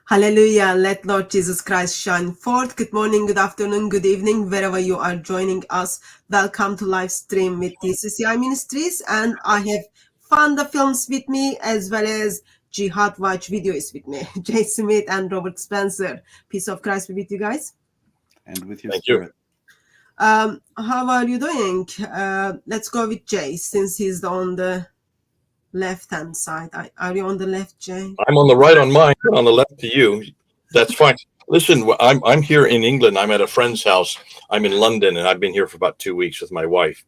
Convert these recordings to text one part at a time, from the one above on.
Hallelujah. Let Lord Jesus Christ shine forth. Good morning, good afternoon, good evening, wherever you are joining us. Welcome to live stream with DCCI Ministries. And I have Fanda Films with me, as well as Jihad Watch Video is with me. Jay Smith and Robert Spencer. Peace of Christ be with you guys. And with your Thank spirit. How are you doing? Let's go with Jay, since he's on the left-hand side. Are you on the left, Jay? I'm on the right on mine, on the left to you. That's fine. Listen, I'm here in England. I'm at a friend's house. I'm in London, and I've been here for about 2 weeks with my wife.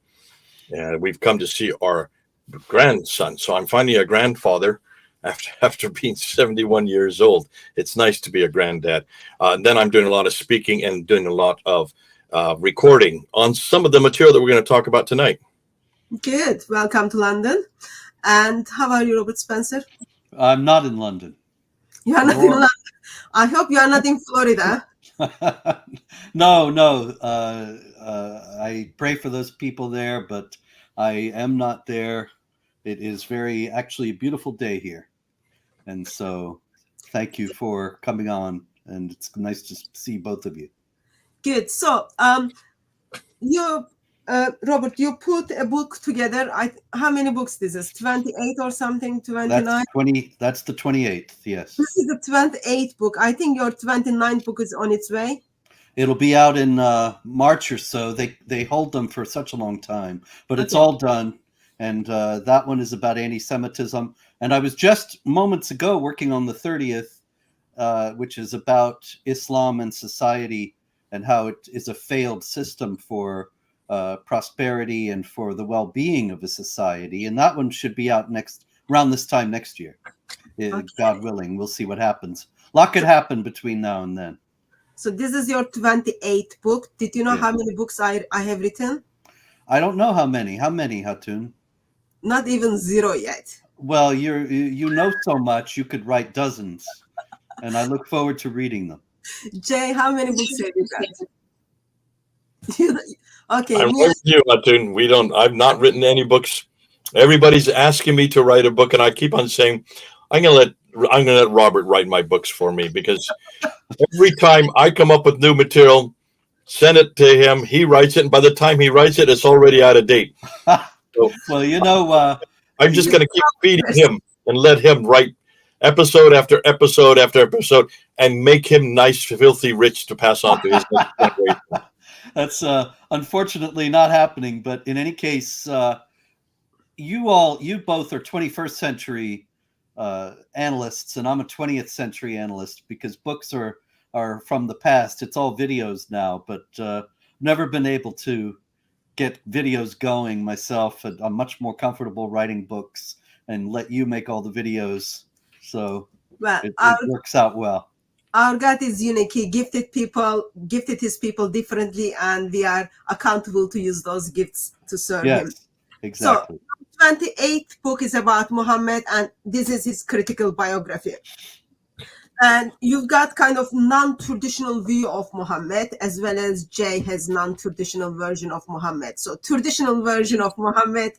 And we've come to see our grandson. So I'm finally a grandfather after being 71 years old. It's nice to be a granddad. Then I'm doing a lot of speaking and doing a lot of recording on some of the material that we're going to talk about tonight. Good. Welcome to London. And how are you, Robert Spencer? I'm not in London. You are not in London. I hope you are not in Florida. No. I pray for those people there, but I am not there. It is actually a beautiful day here. And so thank you for coming on. And it's nice to see both of you. Good. So, Robert, you put a book together. How many books this is? 28 or something? 29? That's the 28th, yes. This is the 28th book. I think your 29th book is on its way. It'll be out in March or so. They hold them for such a long time, but it's all done. And that one is about anti-Semitism. And I was just moments ago working on the 30th, which is about Islam and society and how it is a failed system for prosperity and for the well-being of a society. And that one should be out around this time next year. God willing, we'll see what happens. A lot could happen between now and then. So this is your 28th book. Did you know how many books I have written? I don't know how many. How many, Hatun? Not even 0 yet. Well, you know so much, you could write dozens. And I look forward to reading them. Jay, how many books have you got? Okay. I'm with you, Atun. I've not written any books. Everybody's asking me to write a book, and I keep on saying, I'm gonna let Robert write my books for me, because every time I come up with new material, send it to him, he writes it, and by the time he writes it, it's already out of date. So, well, I'm just gonna keep feeding him and let him write episode after episode after episode and make him nice, filthy rich to pass on to his next generation. That's unfortunately not happening, but in any case, you both are 21st century analysts, and I'm a 20th century analyst, because books are from the past. It's all videos now, but never been able to get videos going myself. I'm much more comfortable writing books and let you make all the videos. So it works out well. Our God is unique. He gifted his people differently, and we are accountable to use those gifts to serve him. Exactly. So 28th book is about Muhammad, and this is his critical biography. And you've got kind of non-traditional view of Muhammad, as well as Jay has non-traditional version of Muhammad. So traditional version of Muhammad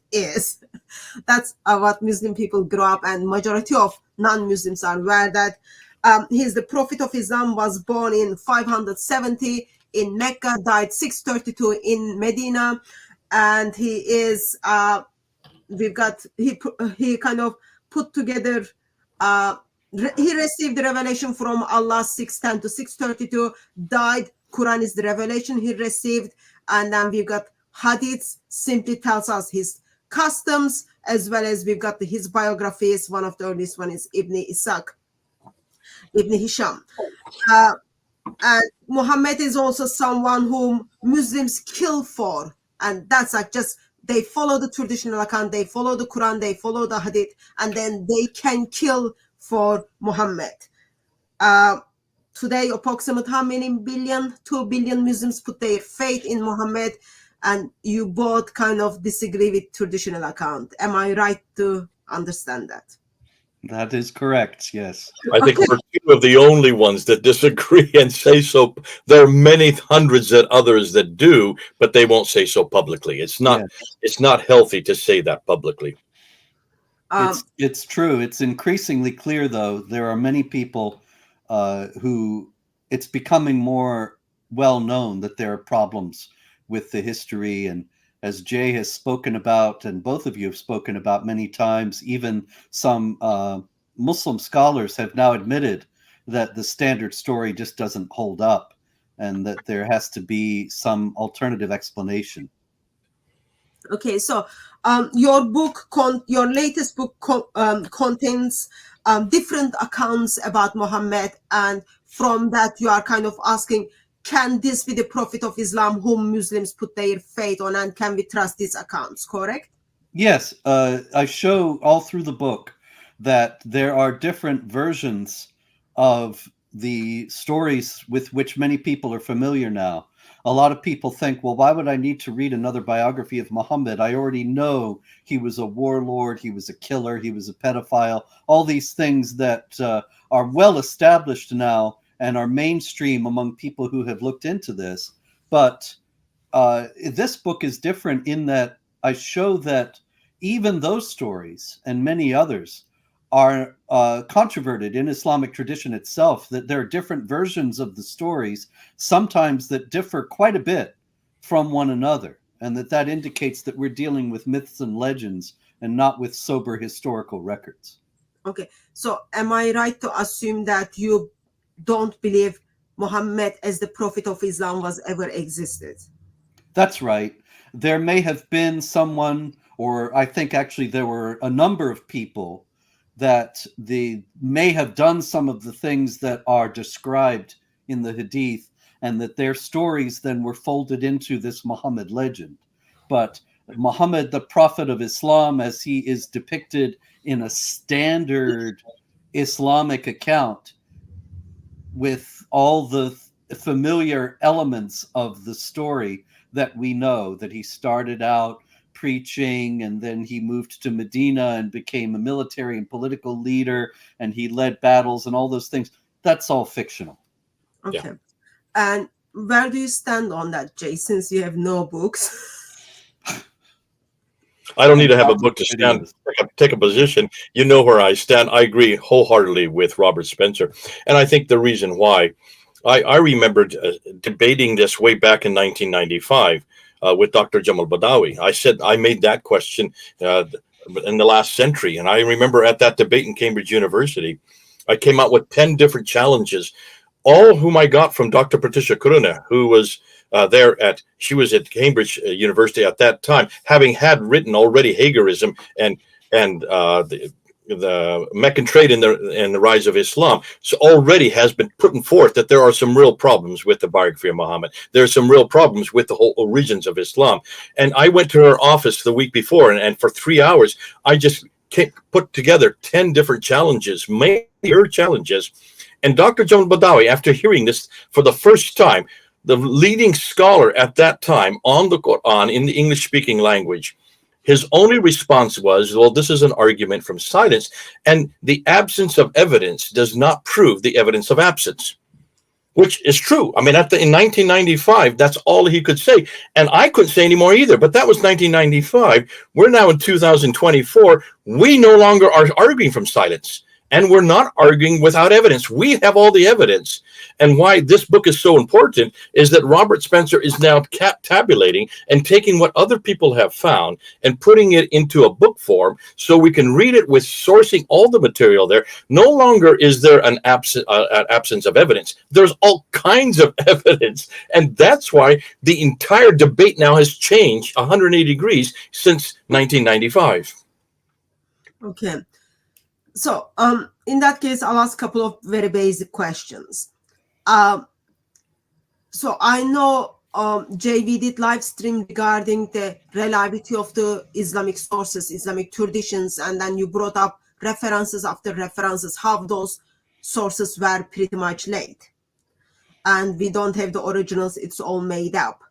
that's what Muslim people grow up, and majority of non-Muslims are aware that he's the Prophet of Islam, was born in 570 in Mecca, died 632 in Medina, and he is he kind of put together he received the revelation from Allah 610 to 632, died. Quran is the revelation he received. And then we've got hadiths, simply tells us his customs, as well as we've got his biographies. One of the earliest one is Ibn Hisham. And Muhammad is also someone whom Muslims kill for. And that's like just, they follow the traditional account, they follow the Quran, they follow the hadith, and then they can kill for Muhammad. Today, approximately how many billion? 2 billion Muslims put their faith in Muhammad, and you both kind of disagree with traditional account. Am I right to understand that? That is correct, yes. I think we're two of the only ones that disagree and say so. There are many hundreds of others that do, but they won't say so publicly. It's not healthy to say that publicly. It's true. It's increasingly clear, though. There are many people who it's becoming more well known that there are problems with the history. And as Jay has spoken about, and both of you have spoken about many times, even some Muslim scholars have now admitted that the standard story just doesn't hold up and that there has to be some alternative explanation. Okay, so your book, your latest book contains different accounts about Muhammad, and from that you are kind of asking, can this be the Prophet of Islam whom Muslims put their faith on, and can we trust these accounts, correct? Yes, I show all through the book that there are different versions of the stories with which many people are familiar now. A lot of people think, well, why would I need to read another biography of Muhammad? I already know he was a warlord, he was a killer, he was a pedophile, all these things that are well established now and are mainstream among people who have looked into this. But this book is different in that I show that even those stories and many others are controverted in Islamic tradition itself, that there are different versions of the stories, sometimes that differ quite a bit from one another, and that indicates that we're dealing with myths and legends and not with sober historical records. Okay, so am I right to assume that you don't believe Muhammad as the Prophet of Islam was ever existed? That's right. There may have been someone, or I think actually there were a number of people that they may have done some of the things that are described in the Hadith, and that their stories then were folded into this Muhammad legend. But Muhammad, the Prophet of Islam, as he is depicted in a standard Islamic account with all the familiar elements of the story that we know, that he started out preaching, and then he moved to Medina and became a military and political leader, and he led battles and all those things. That's all fictional. Okay. Yeah. And where do you stand on that, Jay, since you have no books? I don't need to have a book to stand, take a position. You know where I stand. I agree wholeheartedly with Robert Spencer. And I think the reason why, I remembered debating this way back in 1995 with Dr. Jamal Badawi. I made that question in the last century. And I remember at that debate in Cambridge University, I came out with 10 different challenges, all whom I got from Dr. Patricia Corona, who was she was at Cambridge University at that time, having had written already Hagerism and the Meccan trade and the rise of Islam. So already has been putting forth that there are some real problems with the biography of Muhammad. There are some real problems with the whole origins of Islam. And I went to her office the week before, and for 3 hours, I just put together 10 different challenges, major challenges. And Dr. Jamal Badawi, after hearing this for the first time, the leading scholar at that time on the Quran in the English-speaking language, his only response was, well, this is an argument from silence, and the absence of evidence does not prove the evidence of absence, which is true. I mean, in 1995, that's all he could say. And I couldn't say anymore either, but that was 1995. We're now in 2024. We no longer are arguing from silence. And we're not arguing without evidence. We have all the evidence. And why this book is so important is that Robert Spencer is now tabulating and taking what other people have found and putting it into a book form so we can read it with sourcing all the material there. No longer is there an absence of evidence. There's all kinds of evidence. And that's why the entire debate now has changed 180 degrees since 1995. Okay. So, in that case, I'll ask a couple of very basic questions. So I know, Jay, we did live stream regarding the reliability of the Islamic sources, Islamic traditions, and then you brought up references after references, how those sources were pretty much late. And we don't have the originals, it's all made up.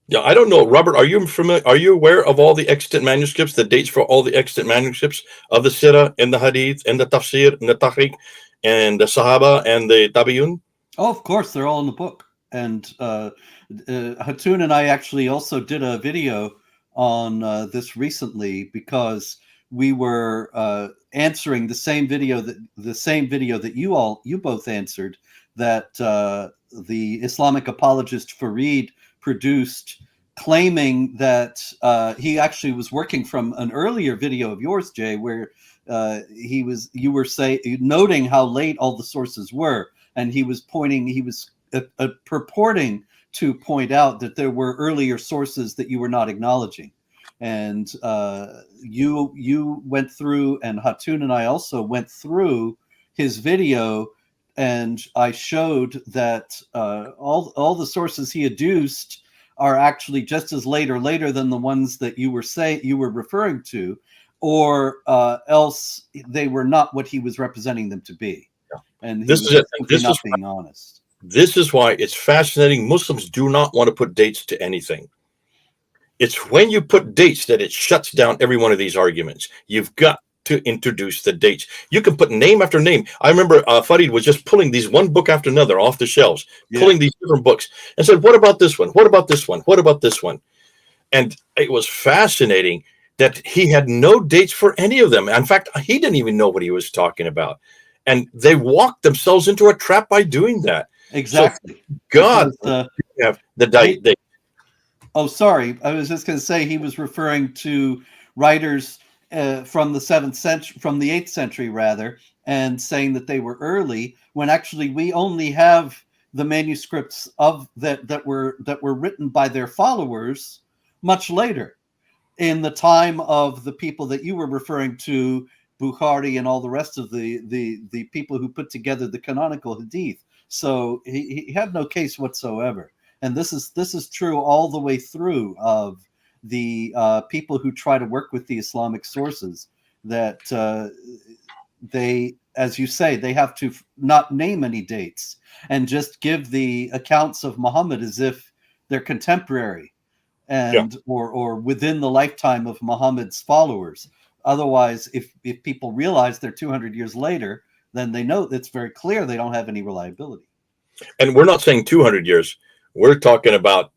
Yeah, I don't know, Robert. Are you familiar? Are you aware of all the extant manuscripts, the dates for all the extant manuscripts of the Sirah and the Hadith and the Tafsir and the Tahriq and the Sahaba and the Tabi'un? Oh, of course, they're all in the book. And Hatun and I actually also did a video on this recently, because we were answering the same video that you both answered, that the Islamic apologist Farid produced, claiming that he actually was working from an earlier video of yours, Jay, where you were noting how late all the sources were, and he was purporting to point out that there were earlier sources that you were not acknowledging. And you went through, and Hatun and I also went through his video, and I showed that all the sources he adduced are actually just as late or later than the ones that you were referring to, or else they were not what he was representing them to be. Yeah. And this is not being honest. This is why it's fascinating. Muslims do not want to put dates to anything. It's when you put dates that it shuts down every one of these arguments. You've got to introduce the dates. You can put name after name. I remember Farid was just pulling these one book after another off the shelves, pulling these different books, and said, what about this one? What about this one? What about this one? And it was fascinating that he had no dates for any of them. In fact, he didn't even know what he was talking about. And they walked themselves into a trap by doing that. Exactly. So, God, you have the date. Oh, sorry. I was just going to say he was referring to writers from the 7th century, from the 8th century rather, and saying that they were early, when actually we only have the manuscripts of that were written by their followers much later, in the time of the people that you were referring to, Bukhari and all the rest of the people who put together the canonical hadith. So he had no case whatsoever. And this is true all the way through of the people who try to work with the Islamic sources, that they, as you say, they have to not name any dates and just give the accounts of Muhammad as if they're contemporary and or within the lifetime of Muhammad's followers. Otherwise, if people realize they're 200 years later, then they know it's very clear they don't have any reliability. And we're not saying 200 years. We're talking about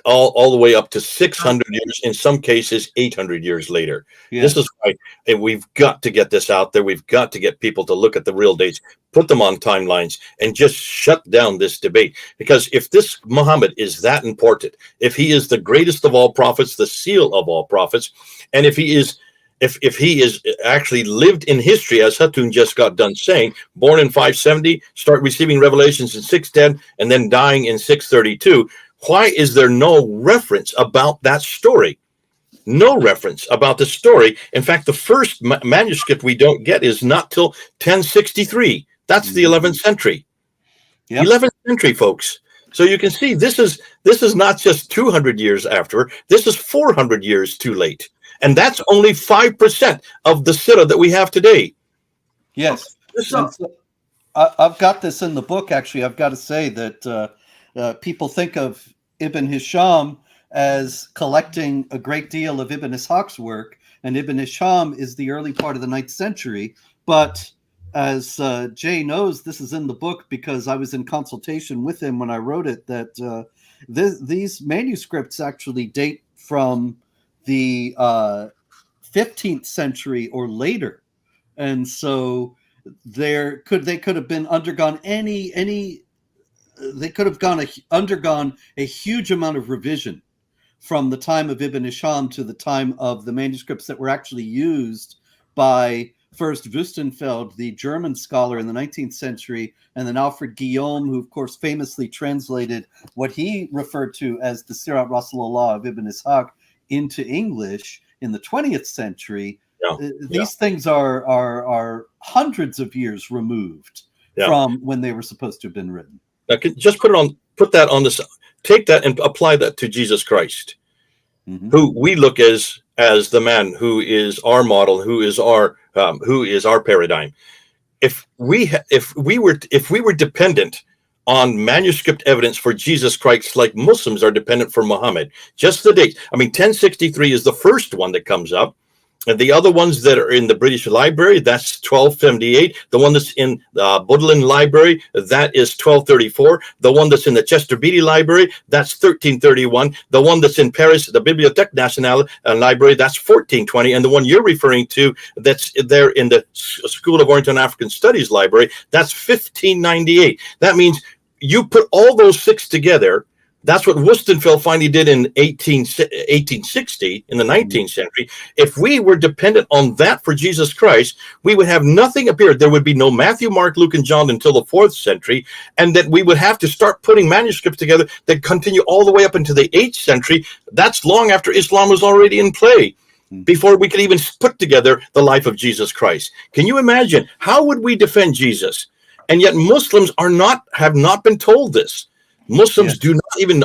all the way up to 600 years, in some cases 800 years later. Yeah. This is why we've got to get this out there. We've got to get people to look at the real dates, put them on timelines, and just shut down this debate. Because if this Muhammad is that important, if he is the greatest of all prophets, the seal of all prophets, and if he is actually lived in history, as Hatun just got done saying, born in 570, start receiving revelations in 610, and then dying in 632, why is there no reference about that story? No reference about the story. In fact, the first manuscript we don't get is not till 1063. That's the 11th century. Yep. 11th century, folks. So you can see this is not just 200 years after. This is 400 years too late. And that's only 5% of the Sirah that we have today. Yes. So, I've got this in the book, actually. I've got to say that people think of Ibn Hisham as collecting a great deal of Ibn Ishaq's work, and Ibn Hisham is the early part of the 9th century. But as Jay knows, this is in the book because I was in consultation with him when I wrote it, that these manuscripts actually date from the 15th century or later, and so they could have been undergone they could have undergone a huge amount of revision from the time of Ibn Hisham to the time of the manuscripts that were actually used by first Wüstenfeld, the German scholar in the 19th century, and then Alfred Guillaume, who of course famously translated what he referred to as the Sirat Rasulullah of Ibn Ishaq into English in the 20th century. These things are hundreds of years removed from when they were supposed to have been written. Now, just put that on this. Take that and apply that to Jesus Christ, who we look as the man who is our model, who is our paradigm. If we were dependent on manuscript evidence for Jesus Christ, like Muslims are dependent for Muhammad, just the date. I mean, 1063 is the first one that comes up. And the other ones that are in the British Library, that's 1278. The one that's in the Bodleian Library, that is 1234. The one that's in the Chester Beatty Library, that's 1331. The one that's in Paris, the Bibliothèque Nationale Library, that's 1420. And the one you're referring to, that's there in the School of Oriental and African Studies Library, that's 1598. That means you put all those six together. That's what Wostenfeld finally did in 1860, in the 19th century. If we were dependent on that for Jesus Christ, we would have nothing appear. There would be no Matthew, Mark, Luke, and John until the 4th century, and that we would have to start putting manuscripts together that continue all the way up into the 8th century. That's long after Islam was already in play, before we could even put together the life of Jesus Christ. Can you imagine? How would we defend Jesus? And yet Muslims have not been told this. Muslims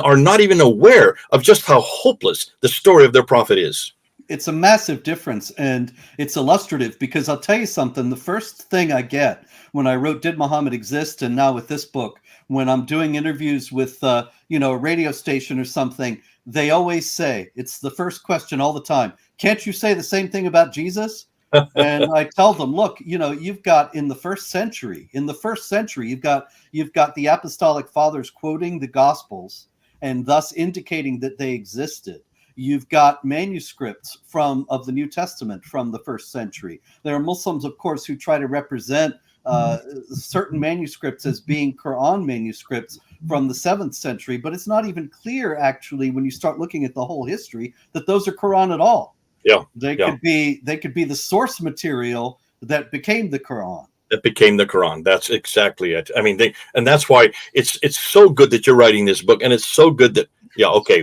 are not even aware of just how hopeless the story of their prophet is. It's a massive difference, and it's illustrative, because I'll tell you something. The first thing I get when I wrote Did Muhammad Exist, and now with this book, when I'm doing interviews with a radio station or something, they always say, it's the first question all the time, can't you say the same thing about Jesus? And I tell them, look, you've got in the first century, you've got the apostolic fathers quoting the Gospels and thus indicating that they existed. You've got manuscripts of the New Testament from the first century. There are Muslims, of course, who try to represent certain manuscripts as being Quran manuscripts from the 7th century, but it's not even clear, actually, when you start looking at the whole history, that those are Quran at all. Yeah, they could be the source material that became the Quran. That's exactly it. I mean, and that's why it's so good that you're writing this book, and it's so good that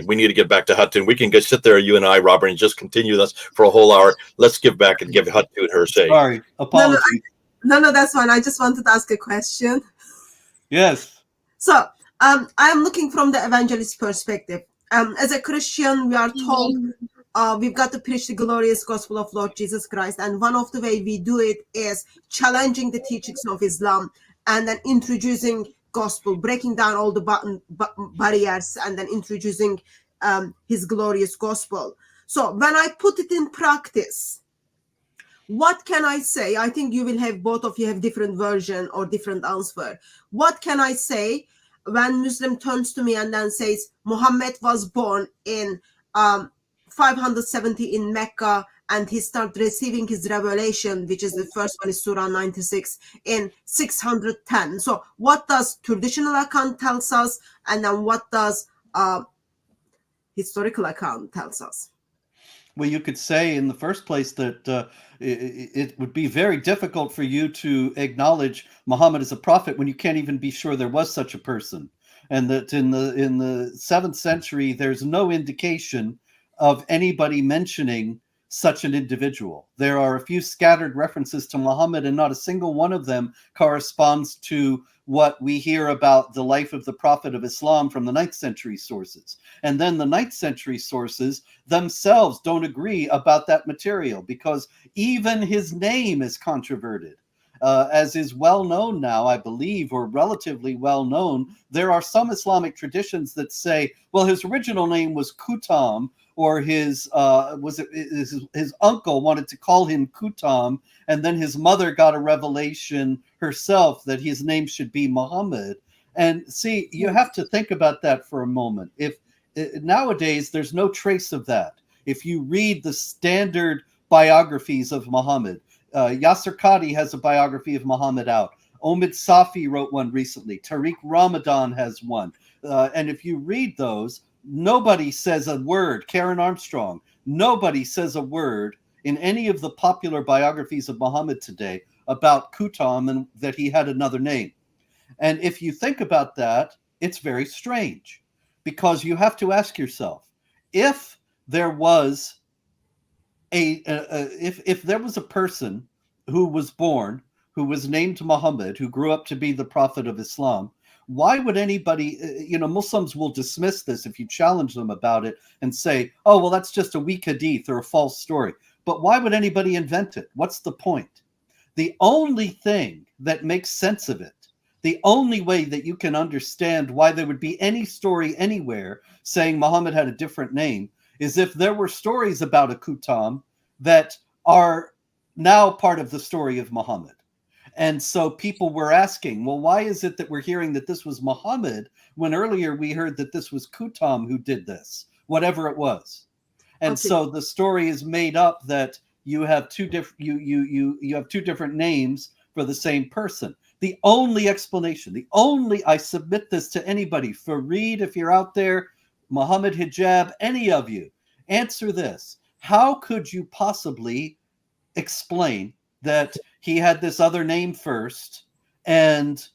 we need to get back to Hutton. We can sit there, you and I, Robert, and just continue this for a whole hour. Let's give back and give Hutton her say. Sorry, apologies. No, that's fine. I just wanted to ask a question. Yes. So, I'm looking from the evangelist perspective. As a Christian, we are told we've got to preach the glorious gospel of Lord Jesus Christ. And one of the way we do it is challenging the teachings of Islam and then introducing gospel, breaking down all the barriers and then introducing his glorious gospel. So when I put it in practice, what can I say? I think you will have, both of you have different version or different answer. What can I say when Muslim turns to me and then says, Muhammad was born in 570 in Mecca, and he started receiving his revelation, which is the first one is Surah 96, in 610. So what does traditional account tells us, and then what does historical account tells us? Well, you could say in the first place that it would be very difficult for you to acknowledge Muhammad as a prophet when you can't even be sure there was such a person, and that in the 7th century there's no indication of anybody mentioning such an individual. There are a few scattered references to Muhammad, and not a single one of them corresponds to what we hear about the life of the Prophet of Islam from the 9th century sources. And then the 9th century sources themselves don't agree about that material, because even his name is controverted. As is well known now, I believe, or relatively well known, there are some Islamic traditions that say, well, his original name was Kutam, or his uncle wanted to call him Kutam, and then his mother got a revelation herself that his name should be Muhammad. And see, you have to think about that for a moment. If nowadays there's no trace of that. If you read the standard biographies of Muhammad, Yasser Qadi has a biography of Muhammad out. Omid Safi wrote one recently. Tariq Ramadan has one. And if you read those, nobody says a word. Karen Armstrong, nobody says a word in any of the popular biographies of Muhammad today about Kutam and that he had another name. And if you think about that, it's very strange, because you have to ask yourself, if there was if there was a person who was born, who was named Muhammad, who grew up to be the prophet of Islam, why would anybody, Muslims will dismiss this if you challenge them about it and say, oh, well, that's just a weak hadith or a false story. But why would anybody invent it? What's the point? The only thing that makes sense of it, the only way that you can understand why there would be any story anywhere saying Muhammad had a different name, is if there were stories about a Kutam that are now part of the story of Muhammad. And so people were asking, well, why is it that we're hearing that this was Muhammad when earlier we heard that this was Kutam who did this, whatever it was? And Okay. so the story is made up that you have two different you have two different names for the same person. The only explanation, I submit this to anybody, Fareed, if you're out there, Muhammad Hijab, any of you, answer this. How could you possibly explain that he had this other name first and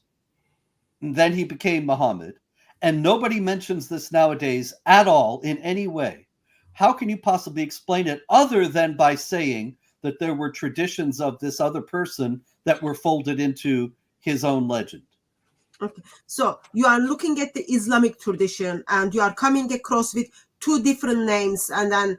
then he became Muhammad, and nobody mentions this nowadays at all in any way? How can you possibly explain it other than by saying that there were traditions of this other person that were folded into his own legend? Okay. So you are looking at the Islamic tradition and you are coming across with two different names, and then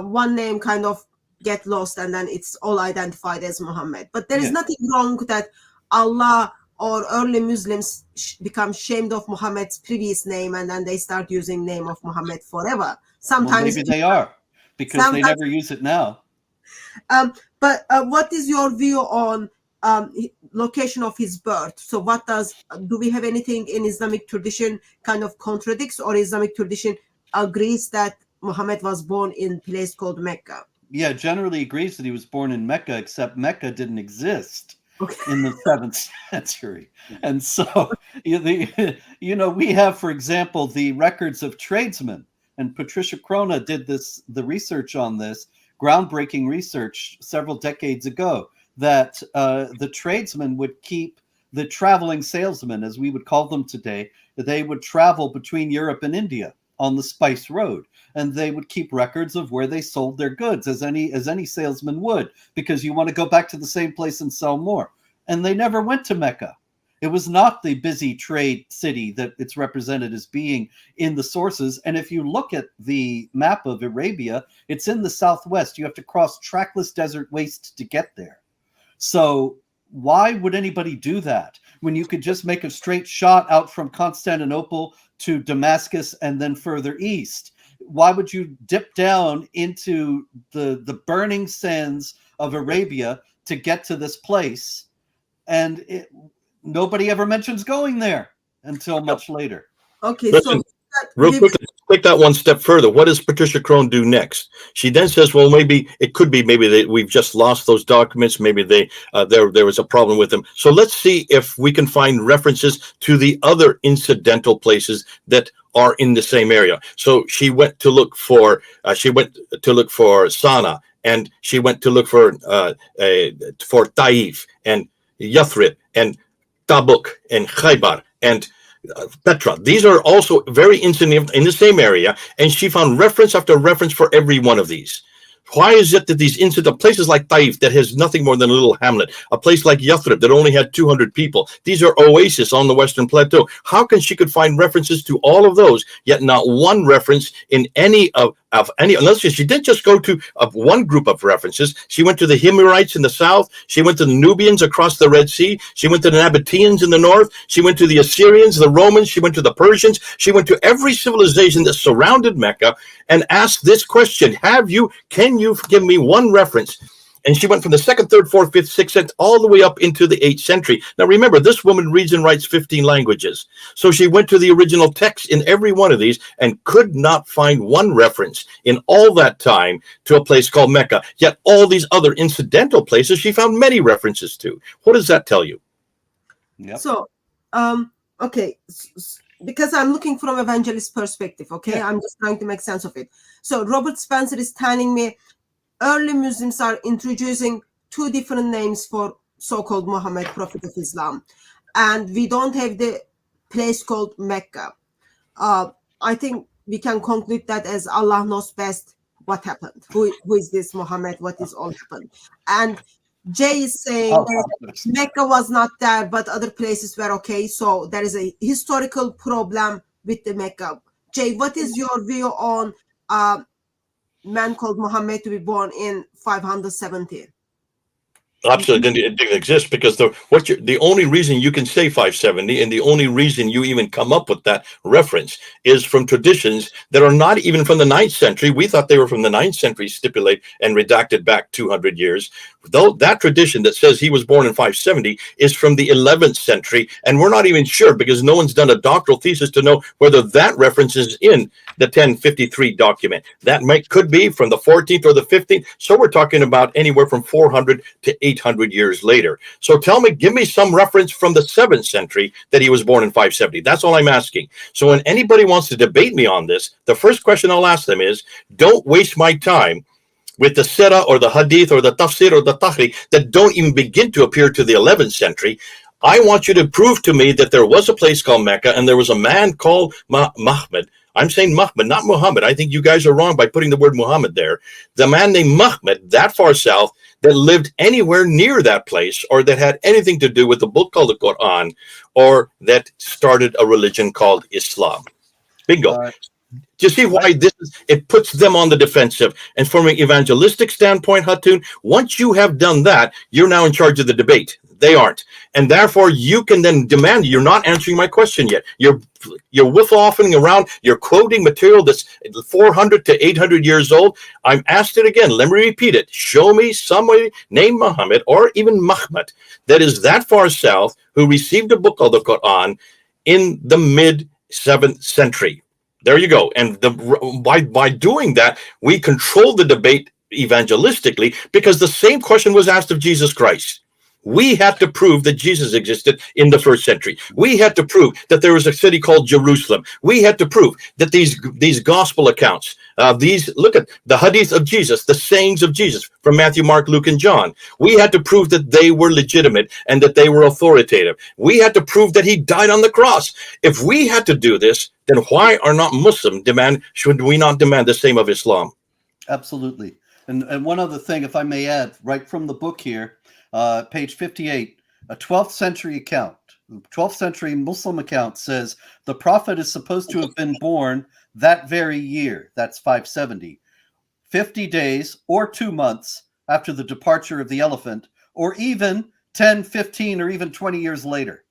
one name kind of get lost and then it's all identified as Muhammad. But there is Yeah. nothing wrong that Allah or early Muslims become shamed of Muhammad's previous name and then they start using name of Muhammad forever. Well, Sometimes, maybe they are, because they Sometimes- never use it now. but what is your view on location of his birth? So do we have anything in Islamic tradition kind of contradicts, or Islamic tradition agrees that Muhammad was born in a place called Mecca? Yeah, generally agrees that he was born in Mecca, except Mecca didn't exist Okay. in the 7th century. And so, we have, for example, the records of tradesmen, and Patricia Krona did the research on this, groundbreaking research several decades ago, that the tradesmen would keep the traveling salesmen, as we would call them today, they would travel between Europe and India on the Spice Road, and they would keep records of where they sold their goods, as any salesman would, because you want to go back to the same place and sell more. And they never went to Mecca. It was not the busy trade city that it's represented as being in the sources. And if you look at the map of Arabia, it's in the southwest. You have to cross trackless desert waste to get there. So why would anybody do that when you could just make a straight shot out from Constantinople to Damascus and then further east? Why would you dip down into the burning sands of Arabia to get to this place? And nobody ever mentions going there until much later. Okay, Listen, so real quick, let's take that one step further. What does Patricia Crone do next? She then says, well, maybe we've just lost those documents. Maybe there was a problem with them. So let's see if we can find references to the other incidental places that are in the same area. So she went to look for Sana, and she went to look for Taif and Yathrib and Tabuk and Khaybar and Petra. These are also very insignificant in the same area, and she found reference after reference for every one of these. Why is it that these places like Taif, that has nothing more than a little hamlet, a place like Yathrib that only had 200 people, these are oases on the Western Plateau. How can she could find references to all of those, yet not one reference in any of any, unless she didn't just go to one group of references. She went to the Himyarites in the south. She went to the Nubians across the Red Sea. She went to the Nabateans in the north. She went to the Assyrians, the Romans. She went to the Persians. She went to every civilization that surrounded Mecca and asked this question: can you give me one reference? And she went from the 2nd, 3rd, 4th, 5th, 6th century all the way up into the 8th century. Now, remember, this woman reads and writes 15 languages. So she went to the original text in every one of these and could not find one reference in all that time to a place called Mecca. Yet all these other incidental places she found many references to. What does that tell you? Yep. So, okay, because I'm looking from evangelist perspective, okay? Yeah. I'm just trying to make sense of it. So Robert Spencer is telling me early Muslims are introducing two different names for so-called Muhammad, Prophet of Islam. And we don't have the place called Mecca. I think we can conclude that as Allah knows best what happened. Who is this Muhammad? What is all happened? And Jay is saying that Mecca was not there, but other places were okay. So there is a historical problem with the Mecca. Jay, what is your view on man called Muhammad to be born in 517? Absolutely, it didn't exist because the only reason you can say 570 and the only reason you even come up with that reference is from traditions that are not even from the 9th century. We thought they were from the 9th century, stipulate and redacted back 200 years. Though that tradition that says he was born in 570 is from the 11th century, and we're not even sure because no one's done a doctoral thesis to know whether that reference is in the 1053 document. That could be from the 14th or the 15th. So we're talking about anywhere from 400 to 800 years later. So give me some reference from the 7th century that he was born in 570. That's all I'm asking. So when anybody wants to debate me on this, the first question I'll ask them is, don't waste my time with the Sirah or the Hadith or the Tafsir or the Tahri that don't even begin to appear to the 11th century. I want you to prove to me that there was a place called Mecca and there was a man called Muhammad. I'm saying Muhammad, not Muhammad. I think you guys are wrong by putting the word Muhammad there. The man named Muhammad, that far south, that lived anywhere near that place or that had anything to do with the book called the Quran or that started a religion called Islam. Bingo. Do you see why it puts them on the defensive? And from an evangelistic standpoint, Hatun, once you have done that, you're now in charge of the debate. They aren't. And therefore, you can then demand, you're not answering my question yet. You're whiffle-offing around. You're quoting material that's 400 to 800 years old. I'm asked it again. Let me repeat it. Show me somebody named Muhammad or even Muhammad that is that far south who received a book called the Quran in the mid-7th century. There you go. And by doing that, we control the debate evangelistically because the same question was asked of Jesus Christ. We had to prove that Jesus existed in the 1st century. We had to prove that there was a city called Jerusalem. We had to prove that these gospel accounts, look at the hadith of Jesus, the sayings of Jesus from Matthew, Mark, Luke, and John. We had to prove that they were legitimate and that they were authoritative. We had to prove that he died on the cross. If we had to do this, then why are not Muslims should we not demand the same of Islam? Absolutely. And one other thing, if I may add, right from the book here, page 58, a 12th century account, 12th century Muslim account says the prophet is supposed to have been born that very year, that's 570, 50 days or 2 months after the departure of the elephant, or even 10, 15, or even 20 years later.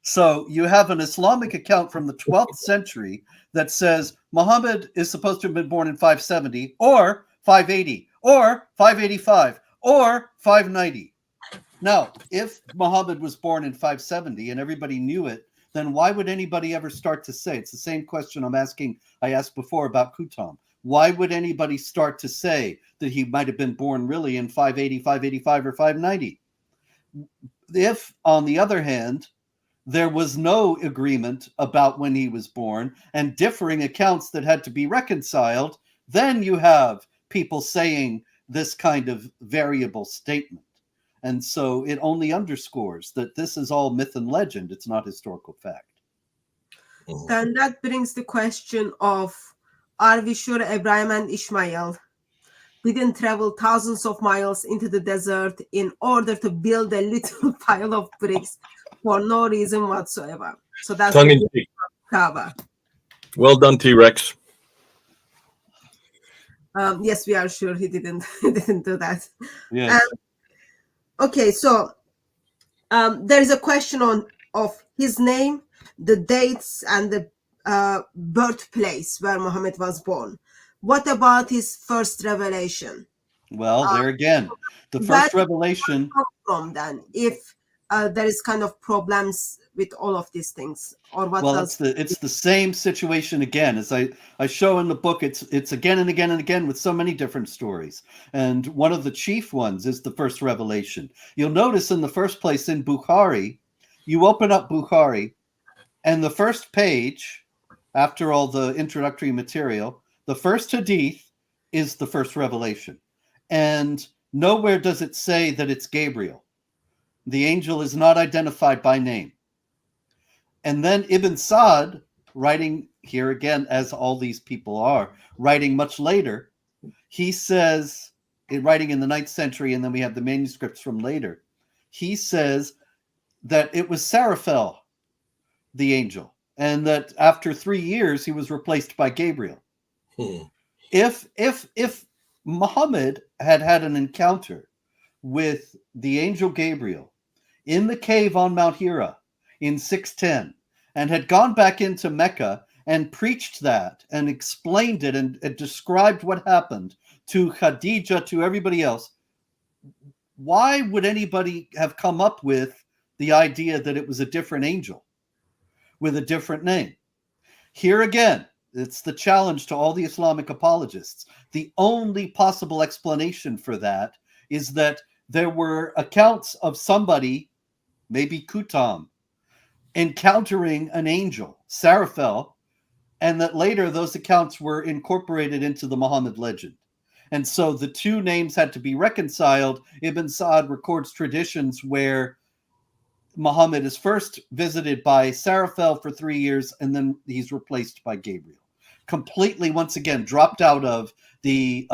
So you have an Islamic account from the 12th century that says Muhammad is supposed to have been born in 570 or 580 or 585 or 590. Now, if Muhammad was born in 570 and everybody knew it, then why would anybody ever start to say? It's the same question I asked before about Qutom. Why would anybody start to say that he might have been born really in 580, 585, or 590? If, on the other hand, there was no agreement about when he was born and differing accounts that had to be reconciled, then you have people saying this kind of variable statement. And so it only underscores that this is all myth and legend. It's not historical fact. Then that brings the question of, are we sure Abraham and Ishmael didn't travel thousands of miles into the desert in order to build a little pile of bricks for no reason whatsoever? So that's Kaaba. Well done, T-Rex. Yes, we are sure he didn't do that. Yes. Okay, so there is a question of his name, the dates, and the birthplace where Muhammad was born. What about his first revelation? Well, there again, the first revelation. From then, if there is kind of problems with all of these things, or what? Well, it's the same situation again. As I show in the book, it's again and again and again with so many different stories. And one of the chief ones is the first revelation. You'll notice in the first place in Bukhari, you open up Bukhari, and the first page, after all the introductory material, the first hadith is the first revelation. And nowhere does it say that it's Gabriel. The angel is not identified by name. And then Ibn Sa'd, writing here again, as all these people are, writing much later, he says, writing in the 9th century, and then we have the manuscripts from later, he says that it was Seraphel, the angel, and that after 3 years, he was replaced by Gabriel. If Muhammad had an encounter with the angel Gabriel in the cave on Mount Hira in 610 and had gone back into Mecca and preached that and explained it and described what happened to Khadija, to everybody else, why would anybody have come up with the idea that it was a different angel with a different name? Here again, it's the challenge to all the Islamic apologists. The only possible explanation for that is that there were accounts of somebody, maybe Kutam, encountering an angel, Seraphel, and that later those accounts were incorporated into the Muhammad legend. And so the two names had to be reconciled. Ibn Sa'd records traditions where Muhammad is first visited by Seraphel for 3 years, and then he's replaced by Gabriel. Completely, once again, dropped out of the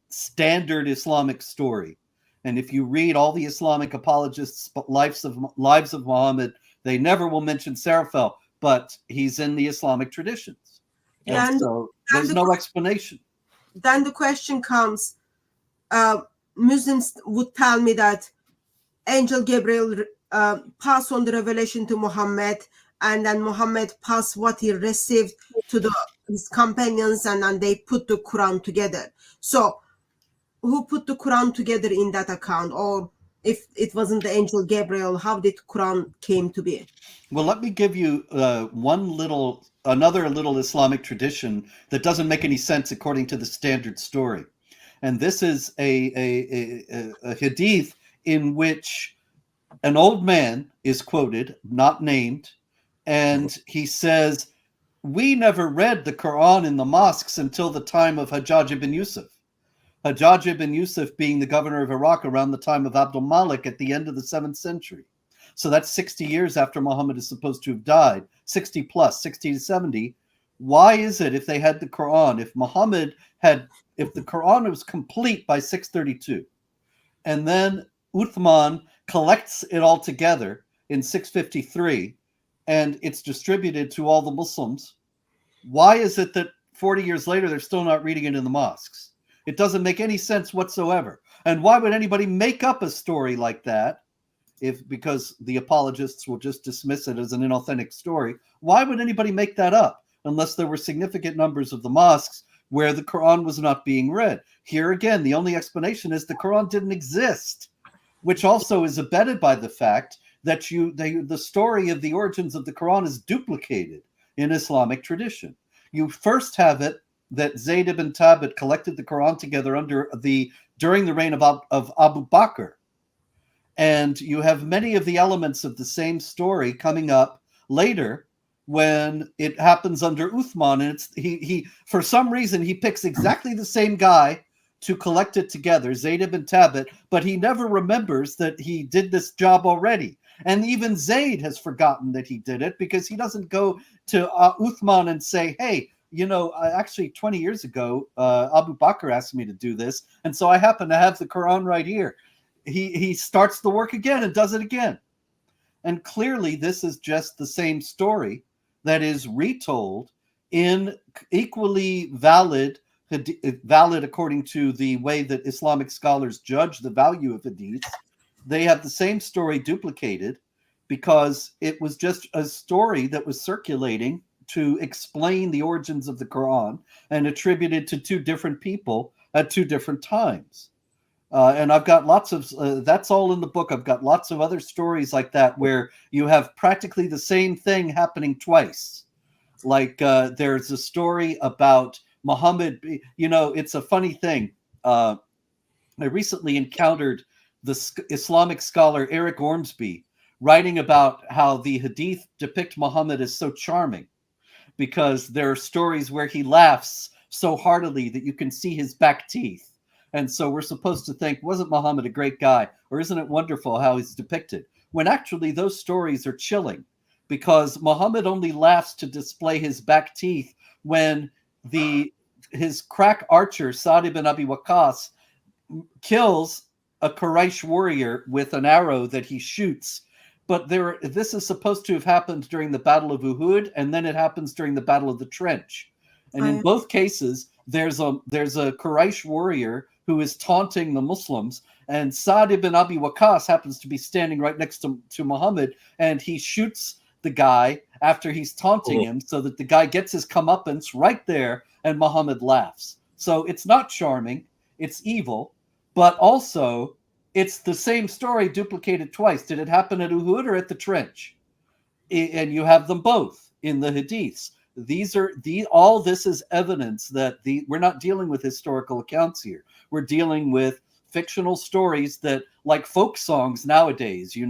standard Islamic story. And if you read all the Islamic apologists' lives of Muhammad, they never will mention Seraphel, but he's in the Islamic traditions. And so there's no explanation. Then the question comes, Muslims would tell me that Angel Gabriel passed on the revelation to Muhammad, and then Muhammad passed what he received to his companions, and then they put the Quran together. So who put the Quran together in that account? Or if it wasn't the Angel Gabriel, how did Quran came to be? Well, let me give you another little Islamic tradition that doesn't make any sense according to the standard story. And this is a hadith in which an old man is quoted, not named, and he says, we never read the Quran in the mosques until the time of Hajjaj ibn Yusuf. Hajjaj ibn Yusuf being the governor of Iraq around the time of Abdul Malik at the end of the 7th century. So that's 60 years after Muhammad is supposed to have died, 60 plus, 60 to 70. Why is it if they had the Quran, if the Quran was complete by 632, and then Uthman collects it all together in 653, and it's distributed to all the Muslims, why is it that 40 years later they're still not reading it in the mosques? It doesn't make any sense whatsoever. And why would anybody make up a story like that? Because the apologists will just dismiss it as an inauthentic story. Why would anybody make that up unless there were significant numbers of the mosques where the Quran was not being read? Here again, the only explanation is the Quran didn't exist, which also is abetted by the fact that the story of the origins of the Quran is duplicated in Islamic tradition. You first have it that Zayd ibn Thabit collected the Quran together during the reign of Abu Bakr. And you have many of the elements of the same story coming up later when it happens under Uthman. And he for some reason, he picks exactly the same guy to collect it together, Zayd ibn Thabit, but he never remembers that he did this job already. And even Zayd has forgotten that he did it because he doesn't go to Uthman and say, hey, actually 20 years ago, Abu Bakr asked me to do this. And so I happen to have the Quran right here. He starts the work again and does it again. And clearly this is just the same story that is retold in equally valid according to the way that Islamic scholars judge the value of hadith. They have the same story duplicated because it was just a story that was circulating to explain the origins of the Quran and attributed to two different people at two different times. And I've got lots of, that's all in the book. I've got lots of other stories like that where you have practically the same thing happening twice. Like there's a story about Muhammad, it's a funny thing. I recently encountered the Islamic scholar Eric Ormsby writing about how the hadith depict Muhammad as so charming because there are stories where he laughs so heartily that you can see his back teeth. And so we're supposed to think, wasn't Muhammad a great guy? Or isn't it wonderful how he's depicted? When actually those stories are chilling because Muhammad only laughs to display his back teeth when his crack archer, Sa'd ibn Abi Waqqas, kills a Quraysh warrior with an arrow that he shoots. But this is supposed to have happened during the Battle of Uhud, and then it happens during the Battle of the Trench. And in both cases, there's a Quraysh warrior who is taunting the Muslims, and Sa'd ibn Abi Waqqas happens to be standing right next to Muhammad, and he shoots the guy after he's taunting him, so that the guy gets his comeuppance right there, and Muhammad laughs. So it's not charming, it's evil, but also it's the same story duplicated twice. Did it happen at Uhud or at the trench? And you have them both in the hadiths. All this is evidence that we're not dealing with historical accounts here. We're dealing with fictional stories that, like folk songs nowadays, you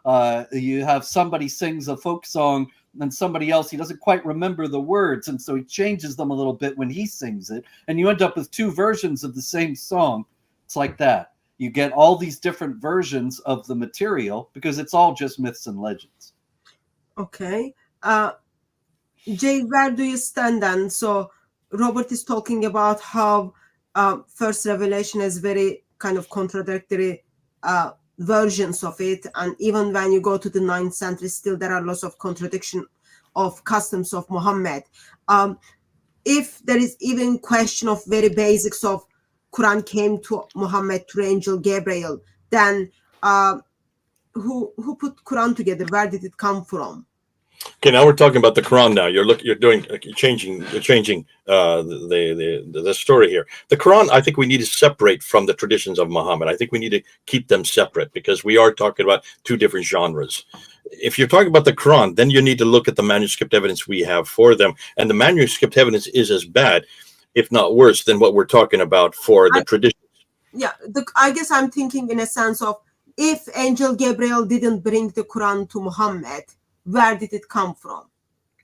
have somebody sings a folk song and somebody else, he doesn't quite remember the words, and so he changes them a little bit when he sings it, and you end up with two versions of the same song. It's like that. You get all these different versions of the material because it's all just myths and legends. Okay. Jay, where do you stand then? So Robert is talking about how first revelation is very kind of contradictory versions of it, and even when you go to the 9th century, still there are lots of contradiction of customs of Muhammad. If there is even question of very basics of Quran came to Muhammad through angel Gabriel, then who put Quran together? Where did it come from? Okay, now we're talking about the Quran. Now you're changing the story here. The Quran, I think we need to separate from the traditions of Muhammad. I think we need to keep them separate because we are talking about two different genres. If you're talking about the Quran, then you need to look at the manuscript evidence we have for them, and the manuscript evidence is as bad, if not worse, than what we're talking about for the traditions. Yeah, I guess I'm thinking in a sense of, if angel Gabriel didn't bring the Quran to Muhammad, where did it come from?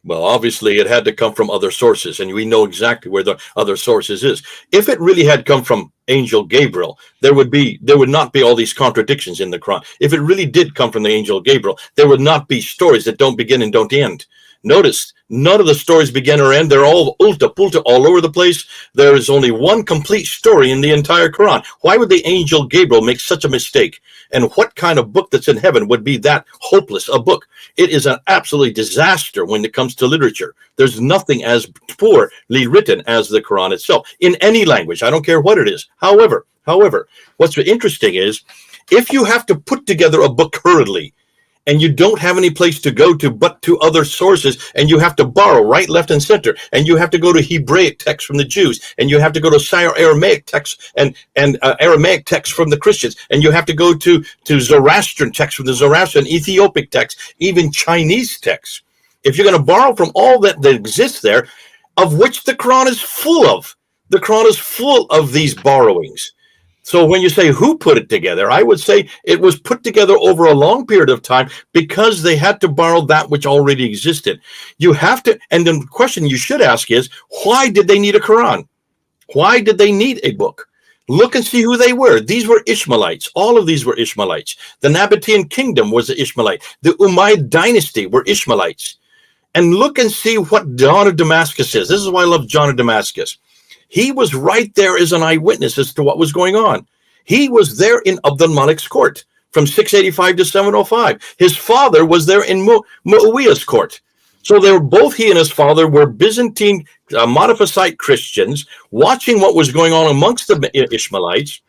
Well, obviously it had to come from other sources, and we know exactly where the other sources is. If it really had come from angel Gabriel, there would not be all these contradictions in the Quran. If it really did come from the angel Gabriel, there would not be stories that don't begin and don't end. Notice, none of the stories begin or end. They're all ulta pulta all over the place. There is only one complete story in the entire Quran. Why would the angel Gabriel make such a mistake? And what kind of book that's in heaven would be that hopeless a book? It is an absolute disaster when it comes to literature. There's nothing as poorly written as the Quran itself in any language. I don't care what it is. However, what's interesting is, if you have to put together a book hurriedly, and you don't have any place to go to but to other sources, and you have to borrow right, left, and center, and you have to go to Hebraic texts from the Jews, and you have to go to Syro-Aramaic texts and Aramaic texts from the Christians, and you have to go to Zoroastrian texts from the Zoroastrian, Ethiopic texts, even Chinese texts. If you're going to borrow from all that exists there, of which the Quran is full of, the Quran is full of these borrowings. So when you say who put it together, I would say it was put together over a long period of time because they had to borrow that which already existed. You have to, and the question you should ask is, why did they need a Quran? Why did they need a book? Look and see who they were. These were Ishmaelites. All of these were Ishmaelites. The Nabatean kingdom was the Ishmaelite. The Umayyad dynasty were Ishmaelites. And look and see what John of Damascus is. This is why I love John of Damascus. He was right there as an eyewitness as to what was going on. He was there in Abd al-Malik's court from 685 to 705. His father was there in Muawiyah's court. So they were both, he and his father were Byzantine Monophysite Christians watching what was going on amongst the Ishmaelites.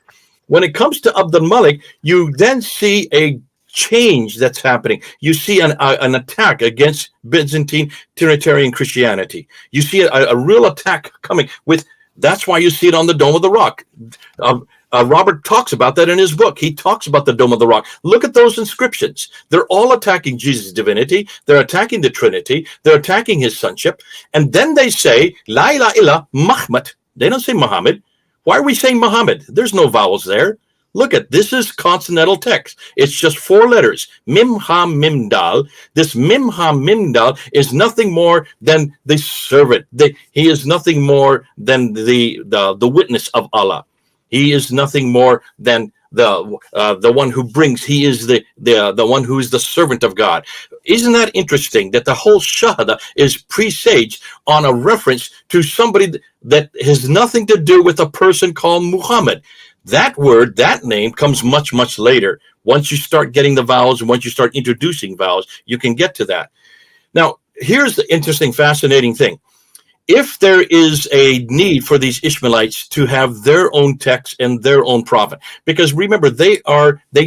When it comes to Abd al-Malik, you then see a change that's happening. You see an attack against Byzantine Trinitarian Christianity. You see a real attack coming with. That's why you see it on the Dome of the Rock. Robert talks about that in his book. He talks about the Dome of the Rock. Look at those inscriptions. They're all attacking Jesus' divinity. They're attacking the Trinity. They're attacking his sonship. And then they say, La ilaha illa Muhammad. They don't say Muhammad. Why are we saying Muhammad? There's no vowels there. Look at this is consonantal text. It's just 4 letters. Mim ha mim dal. This mim ha mim dal is nothing more than the servant. He is nothing more than the witness of Allah. He is nothing more than the one who brings. He is the one who is the servant of God. Isn't that interesting that the whole Shahada is presaged on a reference to somebody that has nothing to do with a person called Muhammad? That word, that name comes much, much later. Once you start getting the vowels and once you start introducing vowels, you can get to that. Now, here's the interesting, fascinating thing. if there is a need for these Ishmaelites to have their own text and their own prophet, because remember, they